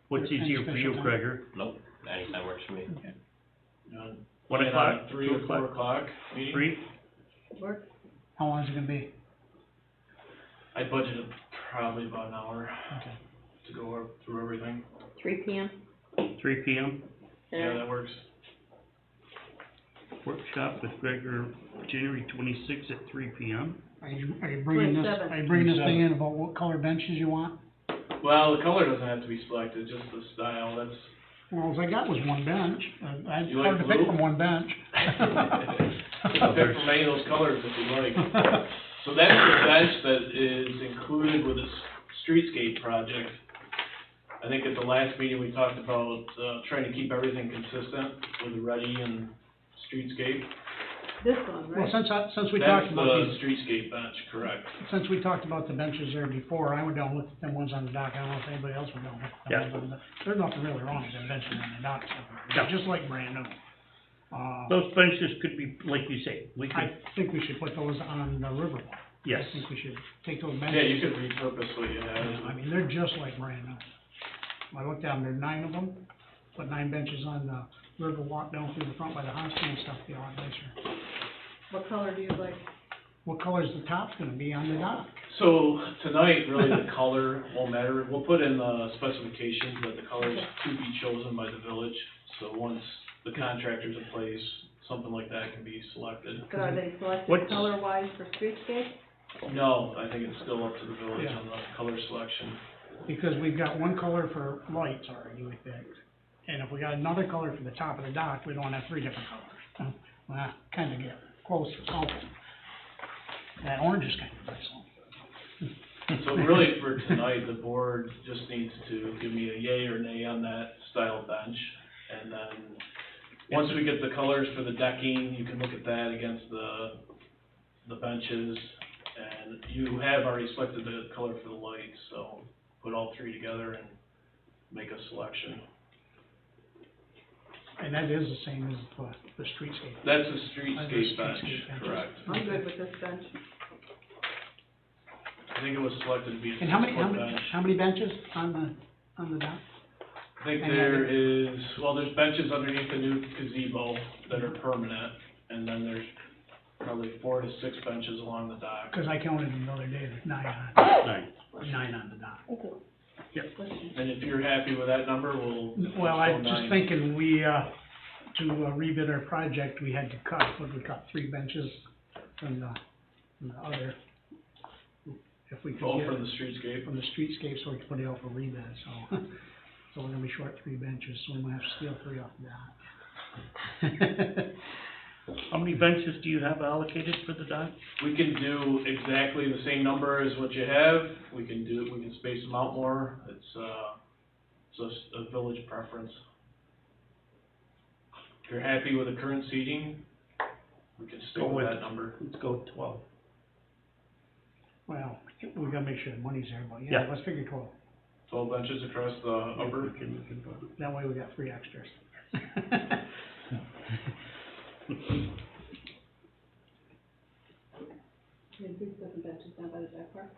[SPEAKER 2] What's easier for you, Gregor?
[SPEAKER 1] Nope, anytime works for me.
[SPEAKER 5] Okay.
[SPEAKER 2] 1 o'clock,
[SPEAKER 11] 3
[SPEAKER 2] 2
[SPEAKER 11] or 4 o'clock meeting?
[SPEAKER 2] 3?
[SPEAKER 6] Work?
[SPEAKER 5] How long is it gonna be?
[SPEAKER 11] I budgeted probably about an hour
[SPEAKER 5] Okay.
[SPEAKER 11] to go through everything.
[SPEAKER 3] 3 PM?
[SPEAKER 2] 3 PM,
[SPEAKER 11] Yeah, that works.
[SPEAKER 2] workshop with Gregor, January 26th at 3 PM.
[SPEAKER 5] Are you bringing this,
[SPEAKER 6] 27.
[SPEAKER 5] are you bringing this thing in about what color benches you want?
[SPEAKER 11] Well, the color doesn't have to be selected, just the style, that's,
[SPEAKER 5] Well, all I got was one bench, it's
[SPEAKER 11] You
[SPEAKER 5] hard
[SPEAKER 11] like
[SPEAKER 5] to pick
[SPEAKER 11] blue?
[SPEAKER 5] from one bench.
[SPEAKER 11] you can pick from any of those colors if you like. So that's the bench that is included with this streetscape project. I think at the last meeting, we talked about, trying to keep everything consistent with the ready and streetscape.
[SPEAKER 6] This one,
[SPEAKER 5] Well,
[SPEAKER 6] right?
[SPEAKER 5] since we talked about
[SPEAKER 11] That's
[SPEAKER 5] these,
[SPEAKER 11] the streetscape bench, correct.
[SPEAKER 5] since we talked about the benches there before, I went down and looked at them ones on the dock, I don't know if anybody else went down and looked at them
[SPEAKER 2] Yeah.
[SPEAKER 5] ones on the, there's nothing really wrong with them benches on the dock, so,
[SPEAKER 2] Yeah.
[SPEAKER 5] they're just like brand new.
[SPEAKER 2] Those benches could be, like you say, we
[SPEAKER 5] I
[SPEAKER 2] could,
[SPEAKER 5] think we should put those on the Riverwalk.
[SPEAKER 2] yes.
[SPEAKER 5] I think we should take those
[SPEAKER 11] Yeah,
[SPEAKER 5] benches.
[SPEAKER 11] you could repurpose what you
[SPEAKER 5] I
[SPEAKER 11] have.
[SPEAKER 5] mean, they're just like brand new. I looked down, there are 9 of them, put 9 benches on the Riverwalk down through the front by the hospital and stuff, be a lot nicer.
[SPEAKER 6] What color do you like?
[SPEAKER 5] What color's the top's gonna be on the dock?
[SPEAKER 11] So tonight, really, the color won't matter. We'll put in the specifications that the colors to be chosen by the village. So once the contractor's in place, something like that can be selected.
[SPEAKER 6] So are they selected
[SPEAKER 2] What's-
[SPEAKER 6] color-wise for streetscape?
[SPEAKER 11] No, I think it's still up to the village
[SPEAKER 5] Yeah.
[SPEAKER 11] on the color selection.
[SPEAKER 5] Because we've got one color for lights already, we picked. And if we got another color for the top of the dock, we don't have 3 different colors. Well, kinda get close or something. That orange is kinda nice.
[SPEAKER 11] So really, for tonight, the board just needs to give me a yay or nay on that style bench. And then, once we get the colors for the decking, you can look at that against the benches. And you have already selected the color for the lights, so put all 3 together and make a selection.
[SPEAKER 5] And that is the same as the streetscape.
[SPEAKER 11] That's the
[SPEAKER 5] The
[SPEAKER 11] streetscape bench,
[SPEAKER 5] streetscape benches.
[SPEAKER 11] correct.
[SPEAKER 6] I'm good with this bench.
[SPEAKER 11] I think it was selected to be a
[SPEAKER 5] And how many,
[SPEAKER 11] 6-foot bench.
[SPEAKER 5] how many benches on the dock?
[SPEAKER 11] I think
[SPEAKER 5] and
[SPEAKER 11] there
[SPEAKER 5] then-
[SPEAKER 11] is, well, there's benches underneath the new gazebo that are permanent, and then there's probably 4 to 6 benches along the dock.
[SPEAKER 5] Cause I counted them the other day, there's 9 on the dock.
[SPEAKER 11] And if you're happy with that number, we'll.
[SPEAKER 5] Well,
[SPEAKER 11] go
[SPEAKER 5] I'm
[SPEAKER 11] 9.
[SPEAKER 5] just thinking, to rebid our project, we had to cut, but we cut 3 benches from the other. If we could
[SPEAKER 11] Oh,
[SPEAKER 5] get
[SPEAKER 11] from the streetscape.
[SPEAKER 5] from the streetscape, so we could put it out for rebid, so. So we're gonna be short 3 benches, so we might have to steal 3 off the dock.
[SPEAKER 2] How many benches do you have allocated for the dock?
[SPEAKER 11] We can do exactly the same number as what you have, we can space them out more, it's just a village preference. If you're happy with the current seating, we can stick
[SPEAKER 2] Go
[SPEAKER 11] with
[SPEAKER 2] with-
[SPEAKER 11] that number.
[SPEAKER 2] Let's go 12.
[SPEAKER 5] Well, we gotta make sure the money's there, but
[SPEAKER 2] Yeah.
[SPEAKER 5] yeah, let's figure 12.
[SPEAKER 11] 12 benches across the upper.
[SPEAKER 2] We can go.
[SPEAKER 5] That way we got 3 extras.
[SPEAKER 6] Maybe we put the benches down by the dock park?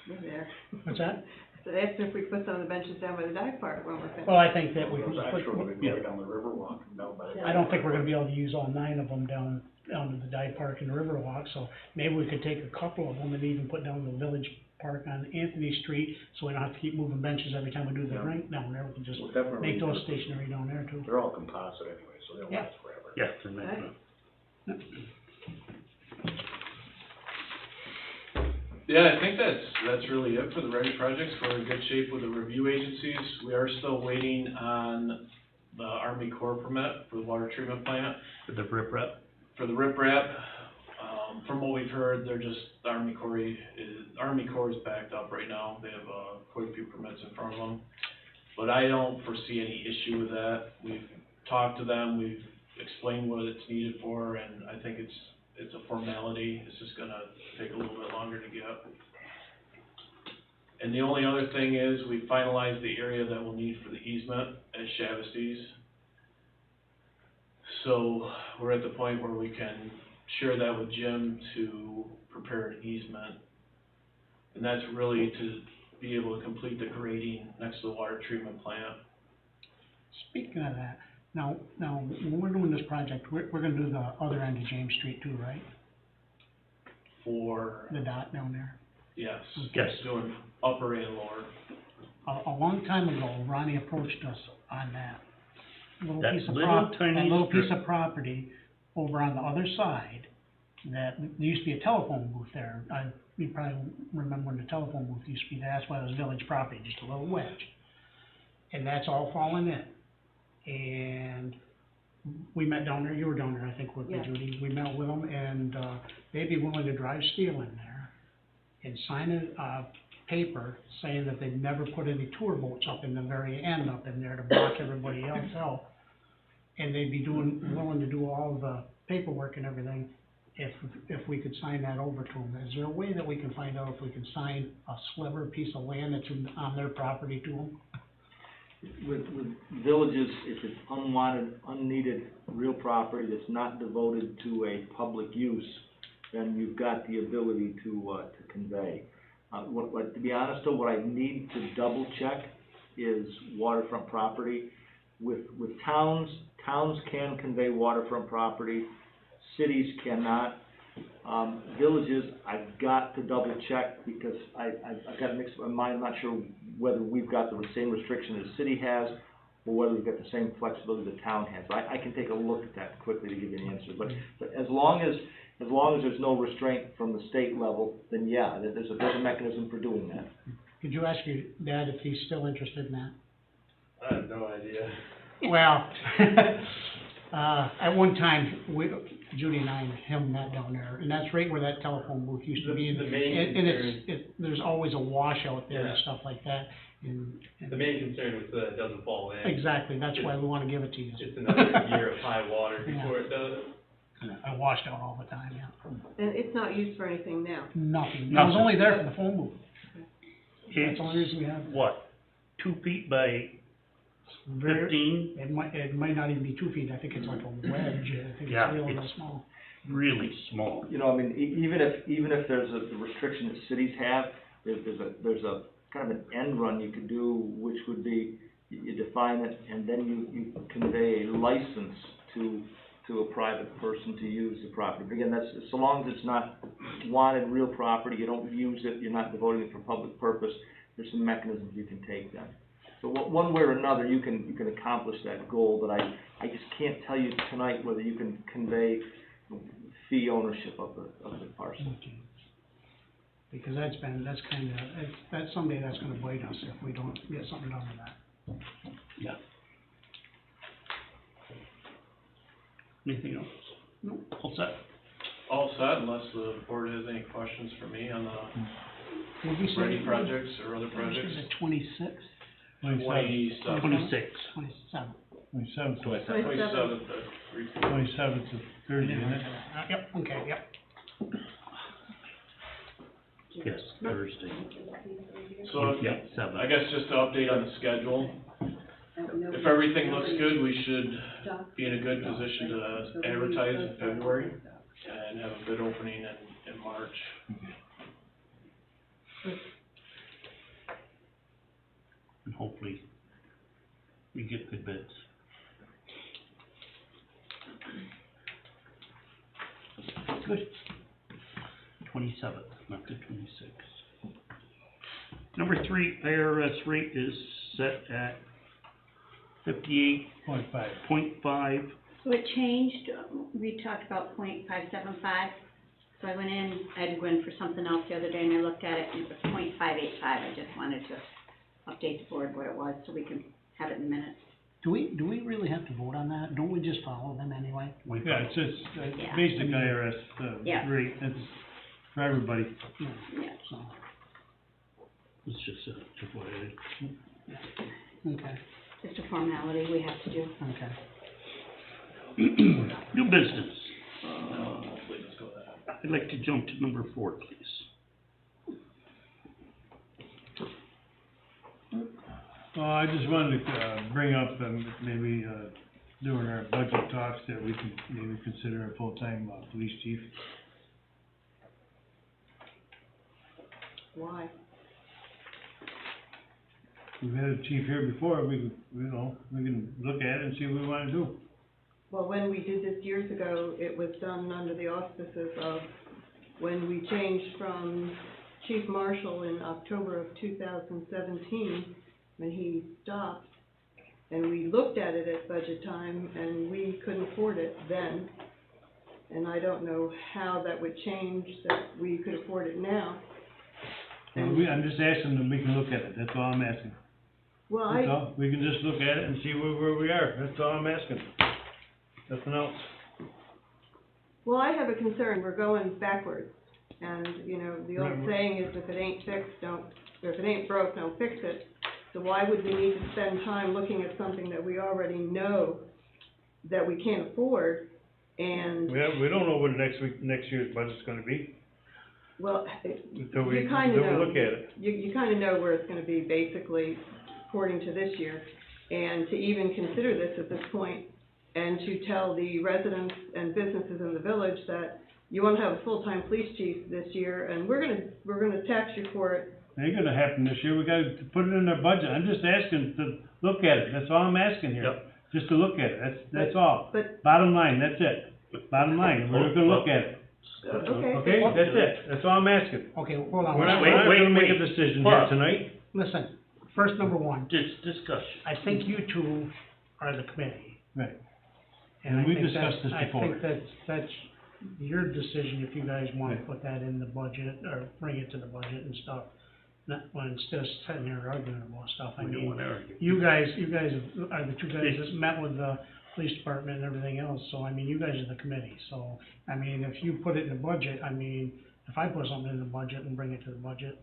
[SPEAKER 6] We're there.
[SPEAKER 5] What's that?
[SPEAKER 6] So asked if we put some of the benches down by the dock park when we're finished.
[SPEAKER 5] Well, I think that we,
[SPEAKER 9] Those extra would
[SPEAKER 2] yeah.
[SPEAKER 9] go down the Riverwalk and down by the.
[SPEAKER 5] I don't think we're gonna be able to use all 9 of them down to the dive park and the Riverwalk, so maybe we could take a couple of them and even put down the village park on Anthony Street, so we don't have to keep moving benches every time we do the
[SPEAKER 9] Yeah.
[SPEAKER 5] drink down there, we can just
[SPEAKER 9] We'll definitely
[SPEAKER 5] make those
[SPEAKER 9] put-
[SPEAKER 5] stationary down there too.
[SPEAKER 9] They're all composite anyway, so they'll
[SPEAKER 5] Yeah.
[SPEAKER 9] last forever.
[SPEAKER 2] Yes, and then,
[SPEAKER 11] Yeah, I think that's really it for the ready projects. We're in good shape with the review agencies. We are still waiting on the Army Corps permit for the water treatment plant.
[SPEAKER 2] for the riprap.
[SPEAKER 11] For the riprap, from what we've heard, they're just, the Army Corps is backed up right now. They have, quite a few permits in front of them. But I don't foresee any issue with that. We've talked to them, we've explained what it's needed for, and I think it's a formality. It's just gonna take a little bit longer to get. And the only other thing is, we finalized the area that we'll need for the easement at Shavisty's. So, we're at the point where we can share that with Jim to prepare an easement. And that's really to be able to complete the grading next to the water treatment plant.
[SPEAKER 5] Speaking of that, now, when we're doing this project, we're gonna do the other end of James Street too, right?
[SPEAKER 11] For,
[SPEAKER 5] The dot down there.
[SPEAKER 11] yes,
[SPEAKER 2] Yes.
[SPEAKER 11] doing upper and lower.
[SPEAKER 5] a long time ago, Ronnie approached us on that.
[SPEAKER 2] That little tiny
[SPEAKER 5] That little piece
[SPEAKER 2] strip.
[SPEAKER 5] of property over on the other side, that, there used to be a telephone booth there. You probably remember when the telephone booth used to be there, that's why it was village property, just a little wedge. And that's all fallen in. And we met down there, you were down there, I think, with me,
[SPEAKER 6] Yeah.
[SPEAKER 5] Judy. We met with them, and, they'd be willing to drive steel in there and sign a paper saying that they'd never put any tour boats up in the very end up in there to block everybody else out. And they'd be willing to do all the paperwork and everything if we could sign that over to them. Is there a way that we can find out if we can sign a sliver piece of land that's on their property to them?
[SPEAKER 10] With villages, if it's unwanted, unneeded real property that's not devoted to a public use, then you've got the ability to convey. To be honest though, what I need to double check is waterfront property. With towns can convey waterfront property, cities cannot. Villages, I've got to double check because I've got mixed in my mind. I'm not sure whether we've got the same restriction the city has or whether we've got the same flexibility the town has. I can take a look at that quickly to give you an answer. But as long as there's no restraint from the state level, then yeah, there's a mechanism for doing that.
[SPEAKER 5] Could you ask your dad if he's still interested in that?
[SPEAKER 11] I have no idea.
[SPEAKER 5] Well, at one time, Judy and I and him met down there, and that's right where that telephone booth used to be.
[SPEAKER 11] The main
[SPEAKER 5] And there's always a wash out there and
[SPEAKER 11] Yeah.
[SPEAKER 5] stuff like that, and.
[SPEAKER 11] The main concern was that it doesn't fall in.
[SPEAKER 5] Exactly, that's why we wanna give it to you.
[SPEAKER 11] It's another year of high water
[SPEAKER 5] Yeah.
[SPEAKER 11] before it does.
[SPEAKER 5] I washed out all the time, yeah.
[SPEAKER 6] And it's not used for anything now.
[SPEAKER 5] Nothing, it was
[SPEAKER 2] Nothing.
[SPEAKER 5] only there for the phone booth. That's
[SPEAKER 2] It's,
[SPEAKER 5] the only reason we have it.
[SPEAKER 2] what, 2 feet by
[SPEAKER 5] Very-
[SPEAKER 2] 15?
[SPEAKER 5] It might not even be 2 feet, I think it's like a wedge, I think
[SPEAKER 2] Yeah,
[SPEAKER 5] it's real
[SPEAKER 2] it's-
[SPEAKER 5] small.
[SPEAKER 2] Really small.
[SPEAKER 10] You know, I mean, even if there's a restriction that cities have, there's a kind of an end run you could do, which would be, you define it, and then you convey a license to a private person to use the property. Again, that's, so long as it's not wanted real property, you don't use it, you're not devoting it for public purpose, there's some mechanisms you can take then. So one way or another, you can accomplish that goal, but I just can't tell you tonight whether you can convey fee ownership of the parcel.
[SPEAKER 5] Okay. Because that's someday that's gonna bite us if we don't get something done with that.
[SPEAKER 2] Yeah. Anything else?
[SPEAKER 5] No.
[SPEAKER 2] All set?
[SPEAKER 11] All set, unless the board has any questions for me on the
[SPEAKER 5] Would we say?
[SPEAKER 11] ready projects or other projects.
[SPEAKER 5] The 26th?
[SPEAKER 11] 27th.
[SPEAKER 2] 26.
[SPEAKER 5] 27th.
[SPEAKER 7] 27th,
[SPEAKER 11] 27th,
[SPEAKER 7] 27th is Thursday, isn't it?
[SPEAKER 5] Yep, okay, yep.
[SPEAKER 2] Yes, Thursday.
[SPEAKER 11] So,
[SPEAKER 2] Yeah, 7.
[SPEAKER 11] I guess just to update on the schedule, if everything looks good, we should be in a good position to advertise in February and have a bid opening in March.
[SPEAKER 2] And hopefully we get good bids. Good. 27th, not the 26th. Number 3, IRS rate is set at
[SPEAKER 7] 0.5.
[SPEAKER 2] 58.5.
[SPEAKER 3] So it changed, we talked about .575, so I went in, I had to go in for something else the other day, and I looked at it, and it was .585, I just wanted to update the board what it was, so we can have it in minutes.
[SPEAKER 5] Do we really have to vote on that? Don't we just follow them anyway?
[SPEAKER 7] Yeah, it's just
[SPEAKER 3] Yeah.
[SPEAKER 7] basic IRS
[SPEAKER 3] Yeah.
[SPEAKER 7] rate, it's for everybody.
[SPEAKER 3] Yeah.
[SPEAKER 5] So,
[SPEAKER 2] It's just a FYI.
[SPEAKER 5] okay,
[SPEAKER 3] Just a formality we have to do.
[SPEAKER 5] okay.
[SPEAKER 2] New business.
[SPEAKER 11] Hopefully let's go with that.
[SPEAKER 2] I'd like to jump to number 4, please.
[SPEAKER 7] I just wanted to bring up, maybe during our budget talks, that we can maybe consider a full-time police chief.
[SPEAKER 6] Why?
[SPEAKER 7] We've had a chief here before, we can look at it and see what we wanna do.
[SPEAKER 6] Well, when we did this years ago, it was done under the auspices of when we changed from chief marshal in October of 2017 when he stopped, and we looked at it at budget time, and we couldn't afford it then. And I don't know how that would change, that we could afford it now.
[SPEAKER 7] Well, I'm just asking that we can look at it, that's all I'm asking.
[SPEAKER 6] Well,
[SPEAKER 7] That's all, we can just look at it and see where we are, that's all I'm asking. Nothing else.
[SPEAKER 6] Well, I have a concern, we're going backwards, and, you know, the old
[SPEAKER 7] Right.
[SPEAKER 6] saying is if it ain't fixed, don't, or if it ain't broke, don't fix it. So why would we need to spend time looking at something that we already know that we can't afford, and,
[SPEAKER 7] We don't know what next year's budget's gonna be,
[SPEAKER 6] well,
[SPEAKER 7] until we
[SPEAKER 6] you kinda know.
[SPEAKER 7] look at it.
[SPEAKER 6] You kinda know where it's gonna be basically according to this year. And to even consider this at this point, and to tell the residents and businesses in the village that you wanna have a full-time police chief this year, and we're gonna tax you for it.
[SPEAKER 7] Ain't gonna happen this year, we gotta put it in our budget, I'm just asking to look at it, that's all I'm asking here.
[SPEAKER 2] Yep.
[SPEAKER 7] Just to look at it, that's all.
[SPEAKER 6] But,
[SPEAKER 7] Bottom line, that's it. Bottom line, we're gonna look at it.
[SPEAKER 6] okay.
[SPEAKER 7] Okay, that's it, that's all I'm asking.
[SPEAKER 5] Okay, hold on.
[SPEAKER 7] We're not
[SPEAKER 2] Wait,
[SPEAKER 7] gonna make a
[SPEAKER 2] wait.
[SPEAKER 7] decision
[SPEAKER 2] Hold
[SPEAKER 7] here
[SPEAKER 2] on.
[SPEAKER 7] tonight.
[SPEAKER 5] Listen, first, number one,
[SPEAKER 2] Discussion.
[SPEAKER 5] I think you two are the committee.
[SPEAKER 7] Right.
[SPEAKER 5] And
[SPEAKER 7] And
[SPEAKER 5] I
[SPEAKER 7] we
[SPEAKER 5] think
[SPEAKER 7] discussed
[SPEAKER 5] that's-
[SPEAKER 7] this before.
[SPEAKER 5] I think that's your decision if you guys wanna
[SPEAKER 7] Right.
[SPEAKER 5] put that in the budget, or bring it to the budget and stuff. Not, well, instead of sitting here arguing about stuff, I
[SPEAKER 2] We don't
[SPEAKER 5] mean,
[SPEAKER 2] wanna argue.
[SPEAKER 5] you guys are the two guys that met with the police department and everything else, so, I mean, you guys are the committee, so, I mean, if you put it in the budget, I mean, if I put something in the budget and bring it to the budget,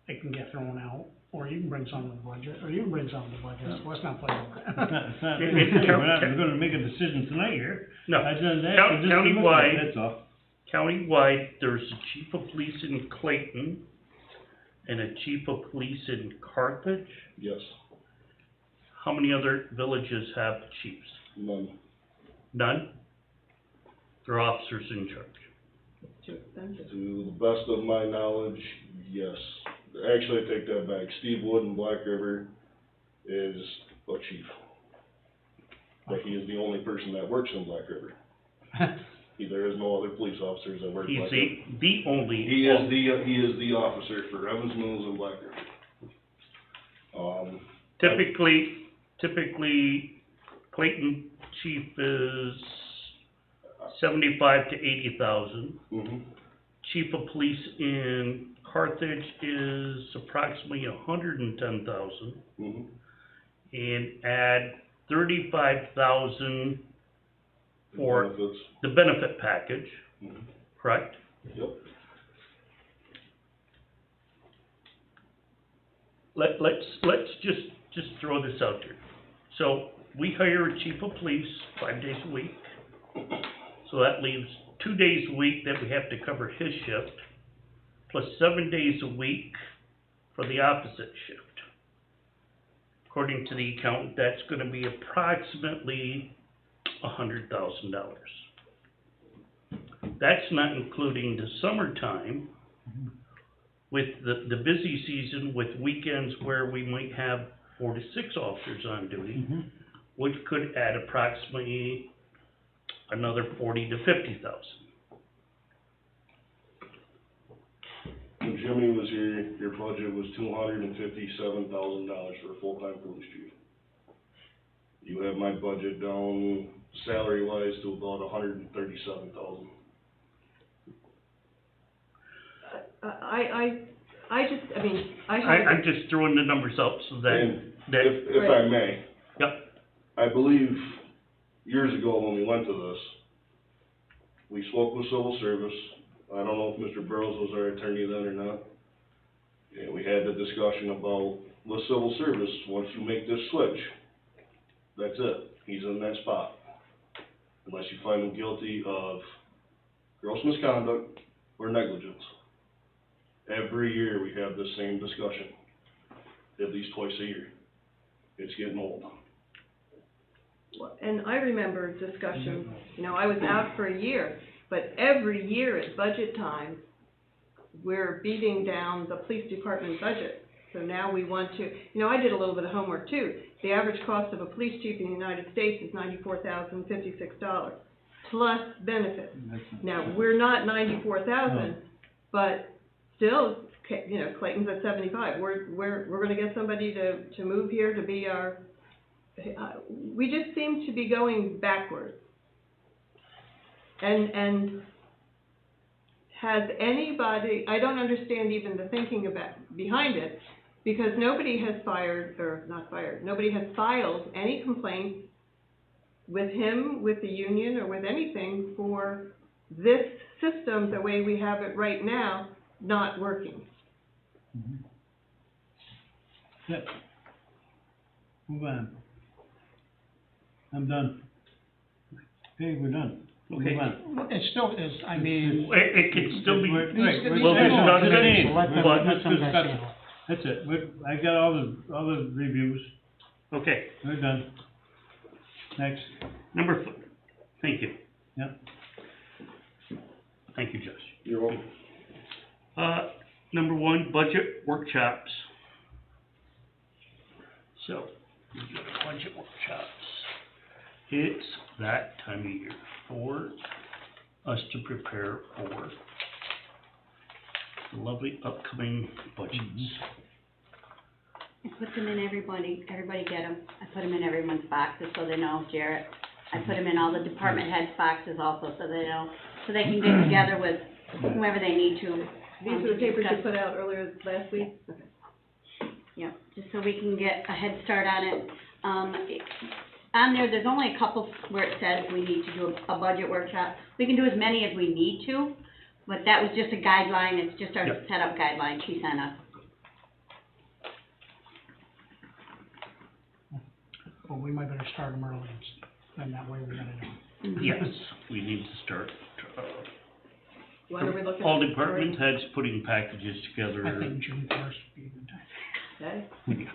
[SPEAKER 5] it can get thrown out, or you can bring something to the budget, or you can bring something to the budget, so let's not play with
[SPEAKER 7] It's
[SPEAKER 5] that.
[SPEAKER 7] not,
[SPEAKER 2] It-
[SPEAKER 7] we're gonna make a decision tonight here.
[SPEAKER 2] No,
[SPEAKER 7] I just asked you just to look at it,
[SPEAKER 2] countywide,
[SPEAKER 7] that's all.
[SPEAKER 2] countywide, there's a chief of police in Clayton and a chief of police in Carthage.
[SPEAKER 12] Yes,
[SPEAKER 2] How many other villages have chiefs?
[SPEAKER 12] none.
[SPEAKER 2] None? They're officers in charge.
[SPEAKER 6] It's too expensive.
[SPEAKER 12] To the best of my knowledge, yes. Actually, I take that back. Steve Wood in Black River is a chief. But he is the only person that works in Black River. There is no other police officers that work in
[SPEAKER 2] He's
[SPEAKER 12] Black River.
[SPEAKER 2] the only.
[SPEAKER 12] He is the officer for Evans Mills and Black River.
[SPEAKER 2] Typically, Clayton chief is 75 to 80,000.
[SPEAKER 12] Mhm.
[SPEAKER 2] Chief of police in Carthage is approximately 110,000.
[SPEAKER 12] Mhm.
[SPEAKER 2] And add 35,000 for
[SPEAKER 12] Benefits.
[SPEAKER 2] the benefit package,
[SPEAKER 12] Mhm.
[SPEAKER 2] correct?
[SPEAKER 12] Yep.
[SPEAKER 2] Let's just throw this out there. So, we hire a chief of police 5 days a week. So that leaves 2 days a week that we have to cover his shift, plus 7 days a week for the opposite shift. According to the accountant, that's gonna be approximately $100,000. That's not including the summertime with the busy season with weekends where we might have 4 to 6 officers on duty,
[SPEAKER 7] Mhm.
[SPEAKER 2] which could add approximately another 40 to 50,000.
[SPEAKER 12] When Jimmy was here, your budget was $257,000 for a full-time police chief. You have my budget down salary-wise to about $137,000.
[SPEAKER 2] I'm just throwing the numbers out so
[SPEAKER 12] And
[SPEAKER 2] that,
[SPEAKER 12] if I may.
[SPEAKER 2] Yep.
[SPEAKER 12] I believe years ago when we went to this, we spoke with civil service. I don't know if Mr. Burrows was our attorney then or not. And we had the discussion about with civil service, once you make this switch, that's it. He's in that spot. Unless you find him guilty of gross misconduct or negligence. Every year we have this same discussion, at least twice a year. It's getting old.
[SPEAKER 6] And I remember discussion, you know, I was out for a year, but every year at budget time, we're beating down the police department budget. So now we want to, you know, I did a little bit of homework too. The average cost of a police chief in the United States is $94,056, plus benefits. Now, we're not $94,000, but still, you know, Clayton's at 75, we're gonna get somebody to move here to be our, we just seem to be going backwards. And has anybody, I don't understand even the thinking behind it, because nobody has nobody has filed any complaint with him, with the union, or with anything for this system, the way we have it right now, not working.
[SPEAKER 7] Yep. Move on. I'm done. Okay, we're done.
[SPEAKER 2] Okay.
[SPEAKER 7] Move on.
[SPEAKER 5] Well, it still is, I mean,
[SPEAKER 2] It can still be,
[SPEAKER 7] Right,
[SPEAKER 2] well,
[SPEAKER 7] we're
[SPEAKER 2] it's not
[SPEAKER 7] done.
[SPEAKER 2] today,
[SPEAKER 5] let them,
[SPEAKER 2] but
[SPEAKER 5] let them guys
[SPEAKER 7] discuss it.
[SPEAKER 5] handle it.
[SPEAKER 7] That's it, I got all the reviews,
[SPEAKER 2] okay,
[SPEAKER 7] we're done. Next,
[SPEAKER 2] thank you.
[SPEAKER 7] Yep.
[SPEAKER 2] Thank you, Josh.
[SPEAKER 12] You're welcome.
[SPEAKER 2] Number 1, budget workshops. So, we got budget workshops. It's that time of year for us to prepare for the lovely upcoming budgets.
[SPEAKER 3] I put them in everybody get them. I put them in everyone's boxes so they know, Jarrett. I put them in all the department heads' boxes also so they know, so they can get together with whoever they need to.
[SPEAKER 6] These are the papers you
[SPEAKER 3] discuss.
[SPEAKER 6] put out earlier last week? Okay.
[SPEAKER 3] Yeah, just so we can get a head start on it. On there's only a couple where it says we need to do a budget workshop. We can do as many as we need to, but that was just a guideline, it's just our
[SPEAKER 2] Yep.
[SPEAKER 3] setup guideline she sent us.
[SPEAKER 5] Well, we might better start them early, then that way we gotta know.
[SPEAKER 2] Yes, we need to start,
[SPEAKER 6] When are we looking at?
[SPEAKER 2] all department heads putting packages together.
[SPEAKER 5] I think June 1st would be a good time.
[SPEAKER 6] Okay.
[SPEAKER 2] Yes.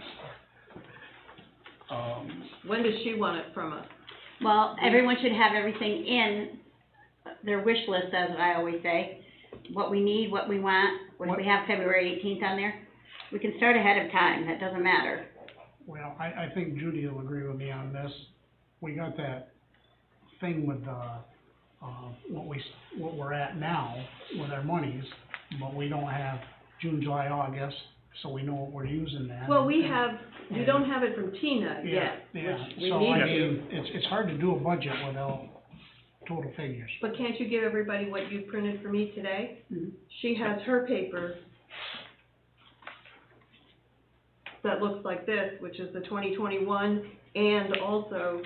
[SPEAKER 6] When does she want it from us?
[SPEAKER 3] Well, everyone should have everything in their wish list, as I always say. What we need, what we want, if we have February 18th on there, we can start ahead of time, that doesn't matter.
[SPEAKER 5] Well, I think Judy will agree with me on this. We got that thing with, what we're at now with our monies, but we don't have June, July, August, so we know what we're using then.
[SPEAKER 6] Well, we don't have it from Tina yet,
[SPEAKER 5] Yeah,
[SPEAKER 6] which we
[SPEAKER 5] so
[SPEAKER 6] need
[SPEAKER 5] I
[SPEAKER 6] to.
[SPEAKER 5] mean, it's hard to do a budget without total figures.
[SPEAKER 6] But can't you give everybody what you printed for me today?
[SPEAKER 3] Mhm.
[SPEAKER 6] She has her paper that looks like this, which is the 2021, and also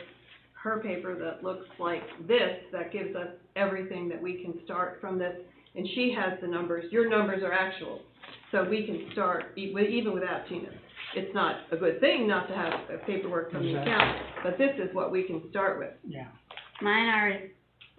[SPEAKER 6] her paper that looks like this, that gives us everything that we can start from this. And she has the numbers, your numbers are actual, so we can start even without Tina. It's not a good thing not to have paperwork from the account, but this is what we can start with.
[SPEAKER 5] Yeah.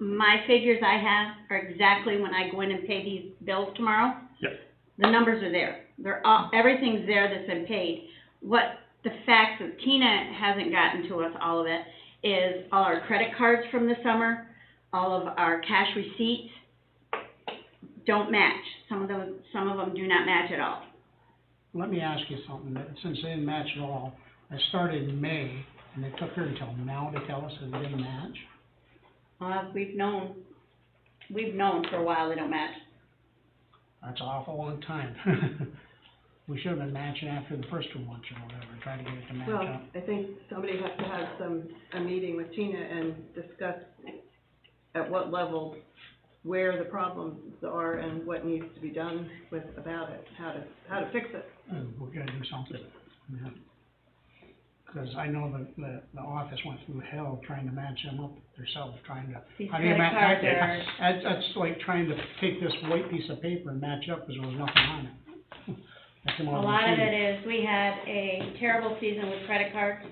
[SPEAKER 3] My figures I have are exactly when I go in and pay these bills tomorrow.
[SPEAKER 2] Yep.
[SPEAKER 3] The numbers are there. They're all, everything's there that's been paid. What the fact that Tina hasn't gotten to us, all of it, is all our credit cards from the summer, all of our cash receipts don't match. Some of them do not match at all.
[SPEAKER 5] Let me ask you something, since they didn't match at all, I started in May, and it took her until now to tell us that it didn't match?
[SPEAKER 3] We've known for a while they don't match.
[SPEAKER 5] That's an awful long time. We should have been matching after the first 2 months or whatever, try to get it to match
[SPEAKER 6] Well,
[SPEAKER 5] up.
[SPEAKER 6] I think somebody has to have a meeting with Tina and discuss at what level, where the problems are and what needs to be done about it, how to fix it.
[SPEAKER 5] We gotta do something, yeah. Cause I know the office went through hell trying to match them up themselves, trying to.
[SPEAKER 3] These
[SPEAKER 5] how do you
[SPEAKER 3] credit
[SPEAKER 5] ma-
[SPEAKER 3] cards are,
[SPEAKER 5] That's like trying to take this white piece of paper and match up, cause there was nothing on it. That's
[SPEAKER 3] a
[SPEAKER 5] all I'm
[SPEAKER 3] lot of
[SPEAKER 5] saying.
[SPEAKER 3] it is, we had a terrible season with credit cards.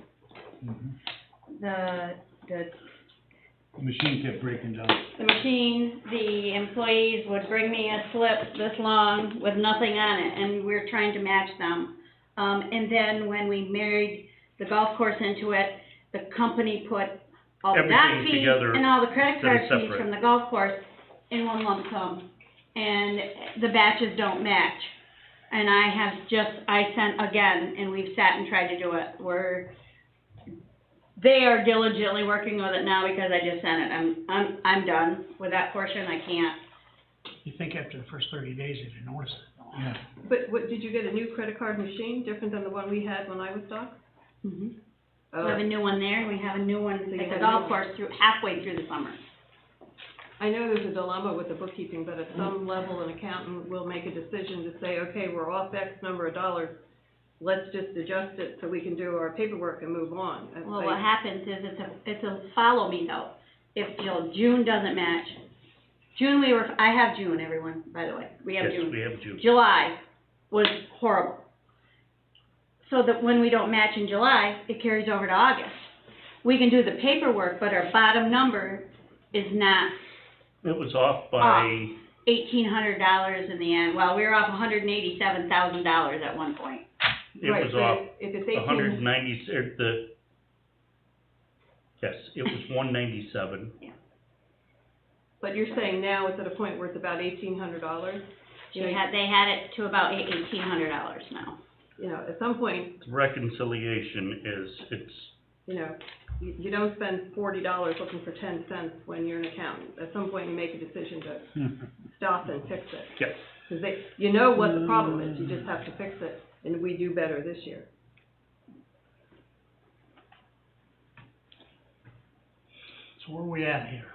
[SPEAKER 3] The
[SPEAKER 7] the machine kept breaking down.
[SPEAKER 3] machine, the employees would bring me a slip this long with nothing on it, and we were trying to match them. And then when we married the golf course into it, the company put all the dock
[SPEAKER 2] Everything
[SPEAKER 3] fees
[SPEAKER 2] together
[SPEAKER 3] and all the credit
[SPEAKER 2] instead of
[SPEAKER 3] card fees
[SPEAKER 2] separate.
[SPEAKER 3] from the golf course in one lump sum. And the batches don't match. And I sent again, and we've sat and tried to do it. They are diligently working with it now because I just sent it. I'm done with that portion, I can't.
[SPEAKER 5] You think after the first 30 days, if you notice it, though. Yeah.
[SPEAKER 6] But what, did you get a new credit card machine, different than the one we had when I was stocked?
[SPEAKER 3] Mm-hmm.
[SPEAKER 6] Oh.
[SPEAKER 3] We have a new one there, and we have a new one
[SPEAKER 6] you
[SPEAKER 3] at
[SPEAKER 6] have
[SPEAKER 3] the
[SPEAKER 6] a
[SPEAKER 3] golf
[SPEAKER 6] new
[SPEAKER 3] course halfway through the summer.
[SPEAKER 6] I know there's a dilemma with the bookkeeping, but at some level, an accountant will make a decision to say, okay, we're off X number of dollars, let's just adjust it so we can do our paperwork and move on. And
[SPEAKER 3] Well,
[SPEAKER 6] say-
[SPEAKER 3] what happens is it's a follow me though. If, June doesn't match, I have June, everyone, by the way, we have
[SPEAKER 2] Yes,
[SPEAKER 3] June.
[SPEAKER 2] we have June.
[SPEAKER 3] July was horrible. So that when we don't match in July, it carries over to August. We can do the paperwork, but our bottom number is not
[SPEAKER 2] It was off by,
[SPEAKER 3] $1,800 in the end. Well, we were off $187,000 at one point.
[SPEAKER 2] it
[SPEAKER 6] Right,
[SPEAKER 2] was
[SPEAKER 6] but
[SPEAKER 2] off
[SPEAKER 6] if it's
[SPEAKER 2] 190, yes, it was 197.
[SPEAKER 6] But you're saying now it's at a point where it's about $1,800?
[SPEAKER 3] They had it to about $1,800 now.
[SPEAKER 6] You know, at some point,
[SPEAKER 2] Reconciliation is,
[SPEAKER 6] you know, you don't spend $40 looking for 10 cents when you're an accountant. At some point, you make a decision to stop and fix it.
[SPEAKER 2] yes.
[SPEAKER 6] Because you know what the problem is, you just have to fix it, and we do better this year.
[SPEAKER 5] So where are we at here?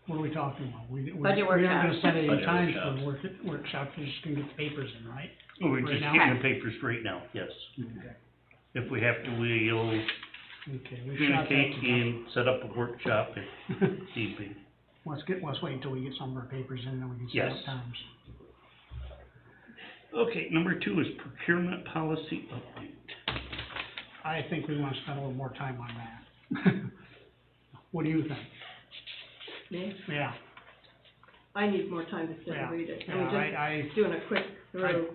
[SPEAKER 5] What are we talking about?
[SPEAKER 3] Budget
[SPEAKER 5] We're not
[SPEAKER 3] workshop.
[SPEAKER 5] gonna set any
[SPEAKER 2] Budget
[SPEAKER 5] times
[SPEAKER 2] workshops.
[SPEAKER 5] for workshops, we're just gonna get the papers in, right?
[SPEAKER 2] We're
[SPEAKER 5] Right
[SPEAKER 2] just
[SPEAKER 5] now?
[SPEAKER 2] getting the papers straight now, yes.
[SPEAKER 5] Okay.
[SPEAKER 2] If we have to, we'll
[SPEAKER 5] Okay, we shot that
[SPEAKER 2] communicate
[SPEAKER 5] together.
[SPEAKER 2] and set up a workshop if need be.
[SPEAKER 5] Let's wait until we get some of our papers in, and then we can set
[SPEAKER 2] Yes.
[SPEAKER 5] up times.
[SPEAKER 2] Okay, number 2 is procurement policy update.
[SPEAKER 5] I think we wanna spend a little more time on that. What do you think?
[SPEAKER 6] Me?
[SPEAKER 5] Yeah,
[SPEAKER 6] I need more time to sit
[SPEAKER 5] yeah,
[SPEAKER 6] and read it.
[SPEAKER 5] yeah, I
[SPEAKER 6] Just doing a quick through.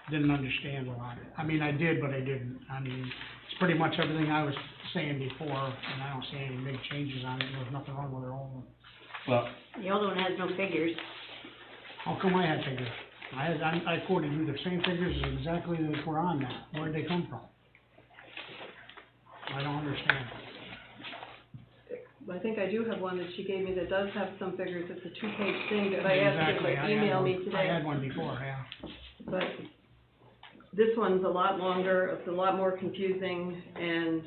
[SPEAKER 5] didn't understand a lot of it. I mean, I did, but I didn't. I mean, it's pretty much everything I was saying before, and I don't see any big changes on it. There's nothing wrong with it all.
[SPEAKER 2] Well,
[SPEAKER 3] The old one has no figures.
[SPEAKER 5] How come I had figures? I quoted you the same figures exactly that were on that. Where'd they come from? I don't understand.
[SPEAKER 6] I think I do have one that she gave me that does have some figures. It's a 2-page thing that I asked her
[SPEAKER 5] Exactly.
[SPEAKER 6] to
[SPEAKER 5] I had
[SPEAKER 6] email
[SPEAKER 5] one-
[SPEAKER 6] me today.
[SPEAKER 5] I had one before, yeah.
[SPEAKER 6] But this one's a lot longer, it's a lot more confusing, and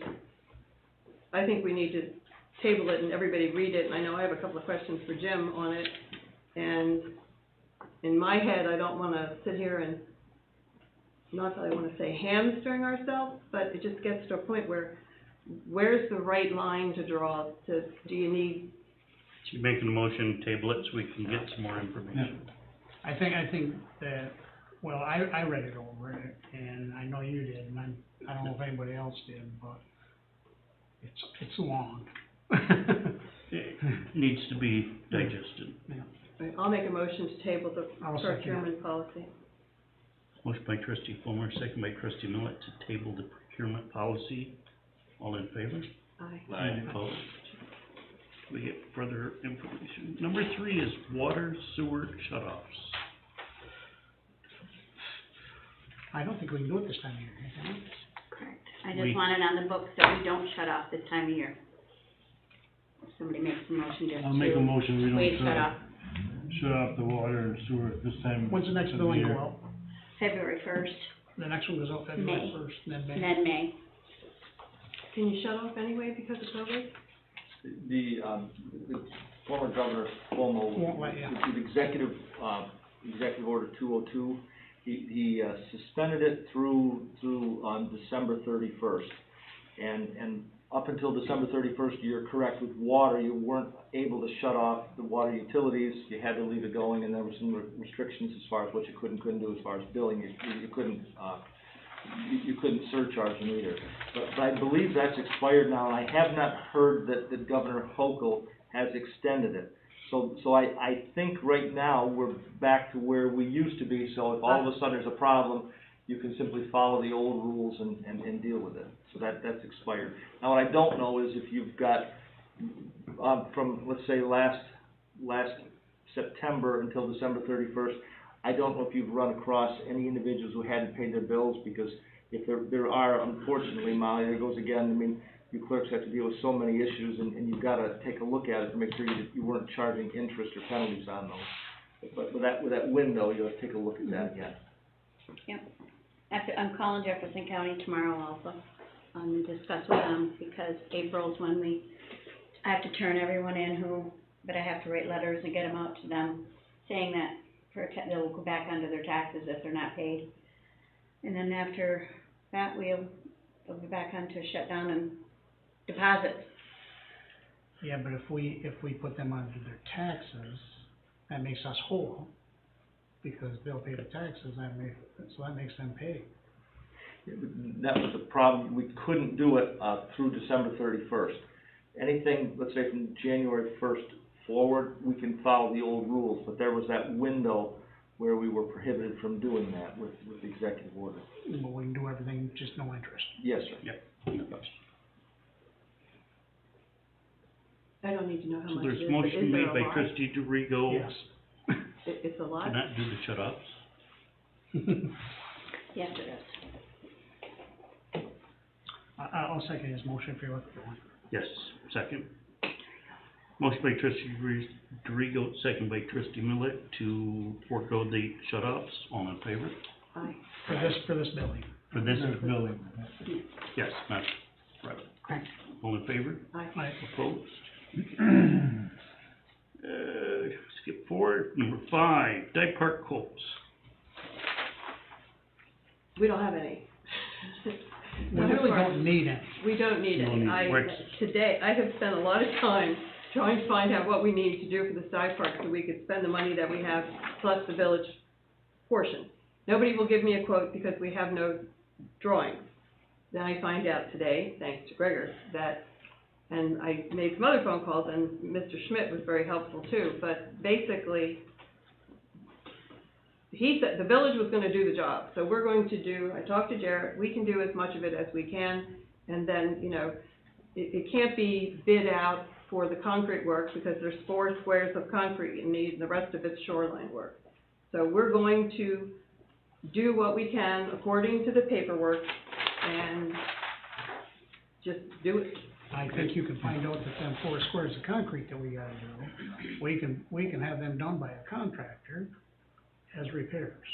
[SPEAKER 6] I think we need to table it and everybody read it. And I know I have a couple of questions for Jim on it, and in my head, I don't wanna sit here and, not that I wanna say hamstring ourselves, but it just gets to a point where, where's the right line to draw to, do you need,
[SPEAKER 2] she's making a motion, table it so we can get some more information.
[SPEAKER 5] I think that, well, I read it over it, and I know you did, and I don't know if anybody else did, but it's long.
[SPEAKER 2] It needs to be digested.
[SPEAKER 6] I'll make a motion to table the
[SPEAKER 5] I'll second it.
[SPEAKER 6] procurement policy.
[SPEAKER 2] Motion by trustee Fulmer, second by trustee Millet to table the procurement policy. All in favor?
[SPEAKER 6] Aye.
[SPEAKER 2] Opposed? We get further information. Number 3 is water sewer shutoffs.
[SPEAKER 5] I don't think we can do it this time of year, can we?
[SPEAKER 3] Correct. I just want it on the books that we don't shut off this time of year. If somebody makes a motion just to.
[SPEAKER 7] I'll make a motion, we
[SPEAKER 3] waive
[SPEAKER 7] don't
[SPEAKER 3] shut off
[SPEAKER 7] shut off the water and sewer at this time.
[SPEAKER 5] When's the next
[SPEAKER 7] of
[SPEAKER 5] billing
[SPEAKER 7] year.
[SPEAKER 5] go out?
[SPEAKER 3] February 1st,
[SPEAKER 5] The next one goes out February
[SPEAKER 3] May.
[SPEAKER 5] 1st, then May.
[SPEAKER 3] and then May.
[SPEAKER 6] Can you shut off anyway because of COVID?
[SPEAKER 10] The former governor, Cuomo,
[SPEAKER 5] Won't let you.
[SPEAKER 10] with executive order 202, he suspended it through December 31st. And up until December 31st, you're correct, with water, you weren't able to shut off the water utilities, you had to leave it going, and there were some restrictions as far as what you could and couldn't do as far as billing, you couldn't surcharge them either. But I believe that's expired now, and I have not heard that Governor Hochul has extended it. So I think right now, we're back to where we used to be, so if all of a sudden there's a problem, you can simply follow the old rules and deal with it. So that's expired. Now, what I don't know is if you've got, from, let's say, last September until December 31st, I don't know if you've run across any individuals who hadn't paid their bills, because if there are, unfortunately, Molly, there goes again, I mean, you clerks have to deal with so many issues, and you've got to take a look at it to make sure you weren't charging interest or penalties on those. But with that window, you have to take a look at that again.
[SPEAKER 3] I'm calling Jefferson County tomorrow also, and discuss with them, because April's when I have to turn everyone in but I have to write letters and get them out to them, saying that they'll go back under their taxes if they're not paid. And then after that, they'll be back on to shut down and deposits.
[SPEAKER 5] Yeah, but if we put them under their taxes, that makes us whole, because they'll pay the taxes, so that makes them pay.
[SPEAKER 10] That was the problem, we couldn't do it, through December 31st. Anything, let's say from January 1st forward, we can follow the old rules, but there was that window where we were prohibited from doing that with the executive order.
[SPEAKER 5] But we can do everything, just no interest.
[SPEAKER 10] Yes, sir.
[SPEAKER 2] Yep.
[SPEAKER 6] I don't need to know how
[SPEAKER 2] So
[SPEAKER 6] much
[SPEAKER 2] there's
[SPEAKER 6] it is, but
[SPEAKER 2] motion
[SPEAKER 6] is there
[SPEAKER 2] made
[SPEAKER 6] a
[SPEAKER 2] by
[SPEAKER 6] lot?
[SPEAKER 2] trustee DeRigo
[SPEAKER 5] Yes.
[SPEAKER 6] It's a
[SPEAKER 2] to
[SPEAKER 6] lot?
[SPEAKER 2] not do the shut-ups.
[SPEAKER 3] Yes, it is.
[SPEAKER 5] I'll second his motion if you're looking for one.
[SPEAKER 2] Yes, second. Motion by trustee DeRigo, second by trustee Millet to forego the shut-ups. All in favor?
[SPEAKER 6] Aye.
[SPEAKER 5] For this building.
[SPEAKER 2] For this,
[SPEAKER 7] Building.
[SPEAKER 2] yes, not private.
[SPEAKER 5] Correct.
[SPEAKER 2] All in favor?
[SPEAKER 5] Aye.
[SPEAKER 2] Opposed? Skip forward, number 5, Dyke Park quotes.
[SPEAKER 6] We don't have any.
[SPEAKER 5] We really don't need any.
[SPEAKER 6] We don't need
[SPEAKER 2] No
[SPEAKER 6] any.
[SPEAKER 2] need.
[SPEAKER 6] Today, I have spent a lot of time trying to find out what we need to do for the Sky Park so we could spend the money that we have plus the village portion. Nobody will give me a quote because we have no drawings. Then I find out today, thanks to Gregor, and I made some other phone calls, and Mr. Schmidt was very helpful too, but basically, he said the village was gonna do the job, so we're going to I talked to Jarrett, we can do as much of it as we can, and then, it can't be bid out for the concrete work, because there's 4 squares of concrete you need, and the rest of it's shoreline work. So we're going to do what we can according to the paperwork, and just do it.
[SPEAKER 5] I think you can find out that them 4 squares of concrete that we gotta do, we can have them done by a contractor as repairs.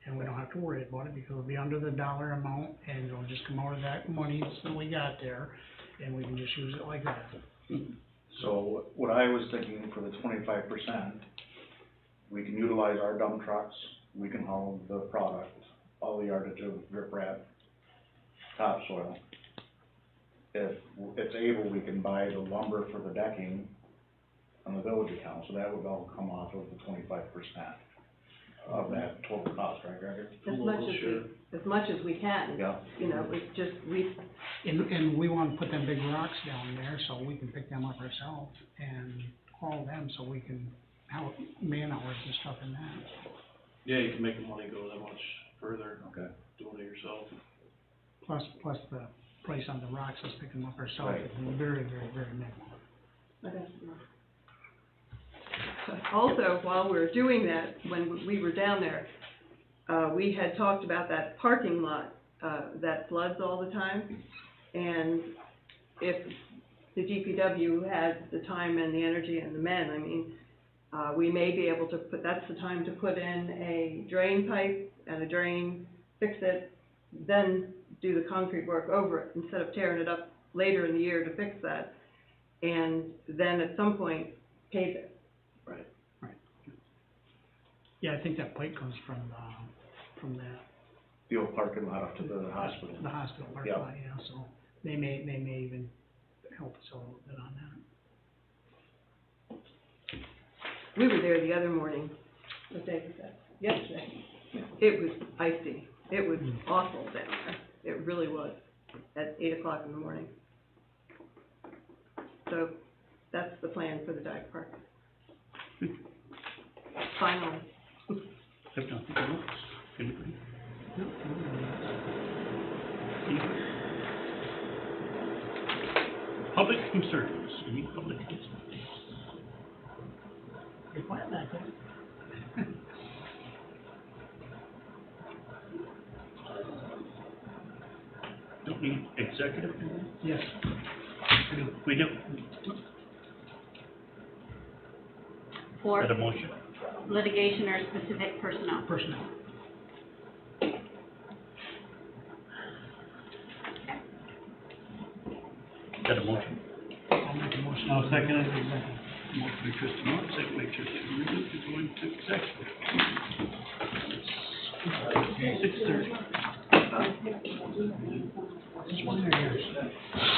[SPEAKER 5] And we don't have to worry about it, because it'll be under the dollar amount, and it'll just come out of that money that we got there, and we can just use it like that.
[SPEAKER 9] So what I was thinking for the 25%, we can utilize our dump trucks, we can haul the product, all the yardage of riprap, topsoil. If it's able, we can buy the lumber for the decking on the village account, so that would all come off of the 25% of that total cost, right, Gregor?
[SPEAKER 6] As much as we can.
[SPEAKER 9] Yeah.
[SPEAKER 6] It's just,
[SPEAKER 5] And we wanna put them big rocks down there, so we can pick them up ourselves and haul them, so we can have man-hours and stuff in that.
[SPEAKER 11] Yeah, you can make the money go that much further,
[SPEAKER 9] Okay.
[SPEAKER 11] doing it yourself.
[SPEAKER 5] Plus the price on the rocks, let's pick them up ourselves,
[SPEAKER 9] Right.
[SPEAKER 5] is very, very, very minimal.
[SPEAKER 6] okay. Also, while we were doing that, when we were down there, we had talked about that parking lot, that floods all the time. And if the DPW had the time and the energy and the men, we may be able to that's the time to put in a drain pipe and a drain, fix it, then do the concrete work over it, instead of tearing it up later in the year to fix that. And then at some point, pave it.
[SPEAKER 5] Yeah, I think that pipe comes from that,
[SPEAKER 9] The old parking lot up to the hospital.
[SPEAKER 5] the hospital parking
[SPEAKER 9] Yeah.
[SPEAKER 5] lot, yeah, so they may even help us a little bit on that.
[SPEAKER 6] We were there the other morning, what day was that? Yesterday. It was icy. It was awful down there. It really was, at 8 o'clock in the morning. So, that's the plan for the Dyke Park. Finally.
[SPEAKER 2] Have nothing else? Anybody? No. Anybody? Public concerns, any public concerns?
[SPEAKER 5] You're quiet back there.
[SPEAKER 2] Don't need executive?
[SPEAKER 5] Yes.
[SPEAKER 2] We do.
[SPEAKER 3] For
[SPEAKER 2] Got a motion?
[SPEAKER 3] litigation or specific personnel.
[SPEAKER 5] Personnel. Second.
[SPEAKER 2] Motion by trustee Moore, second by trustee Rizzo to go into executive. 6:30.
[SPEAKER 5] This one here, yes.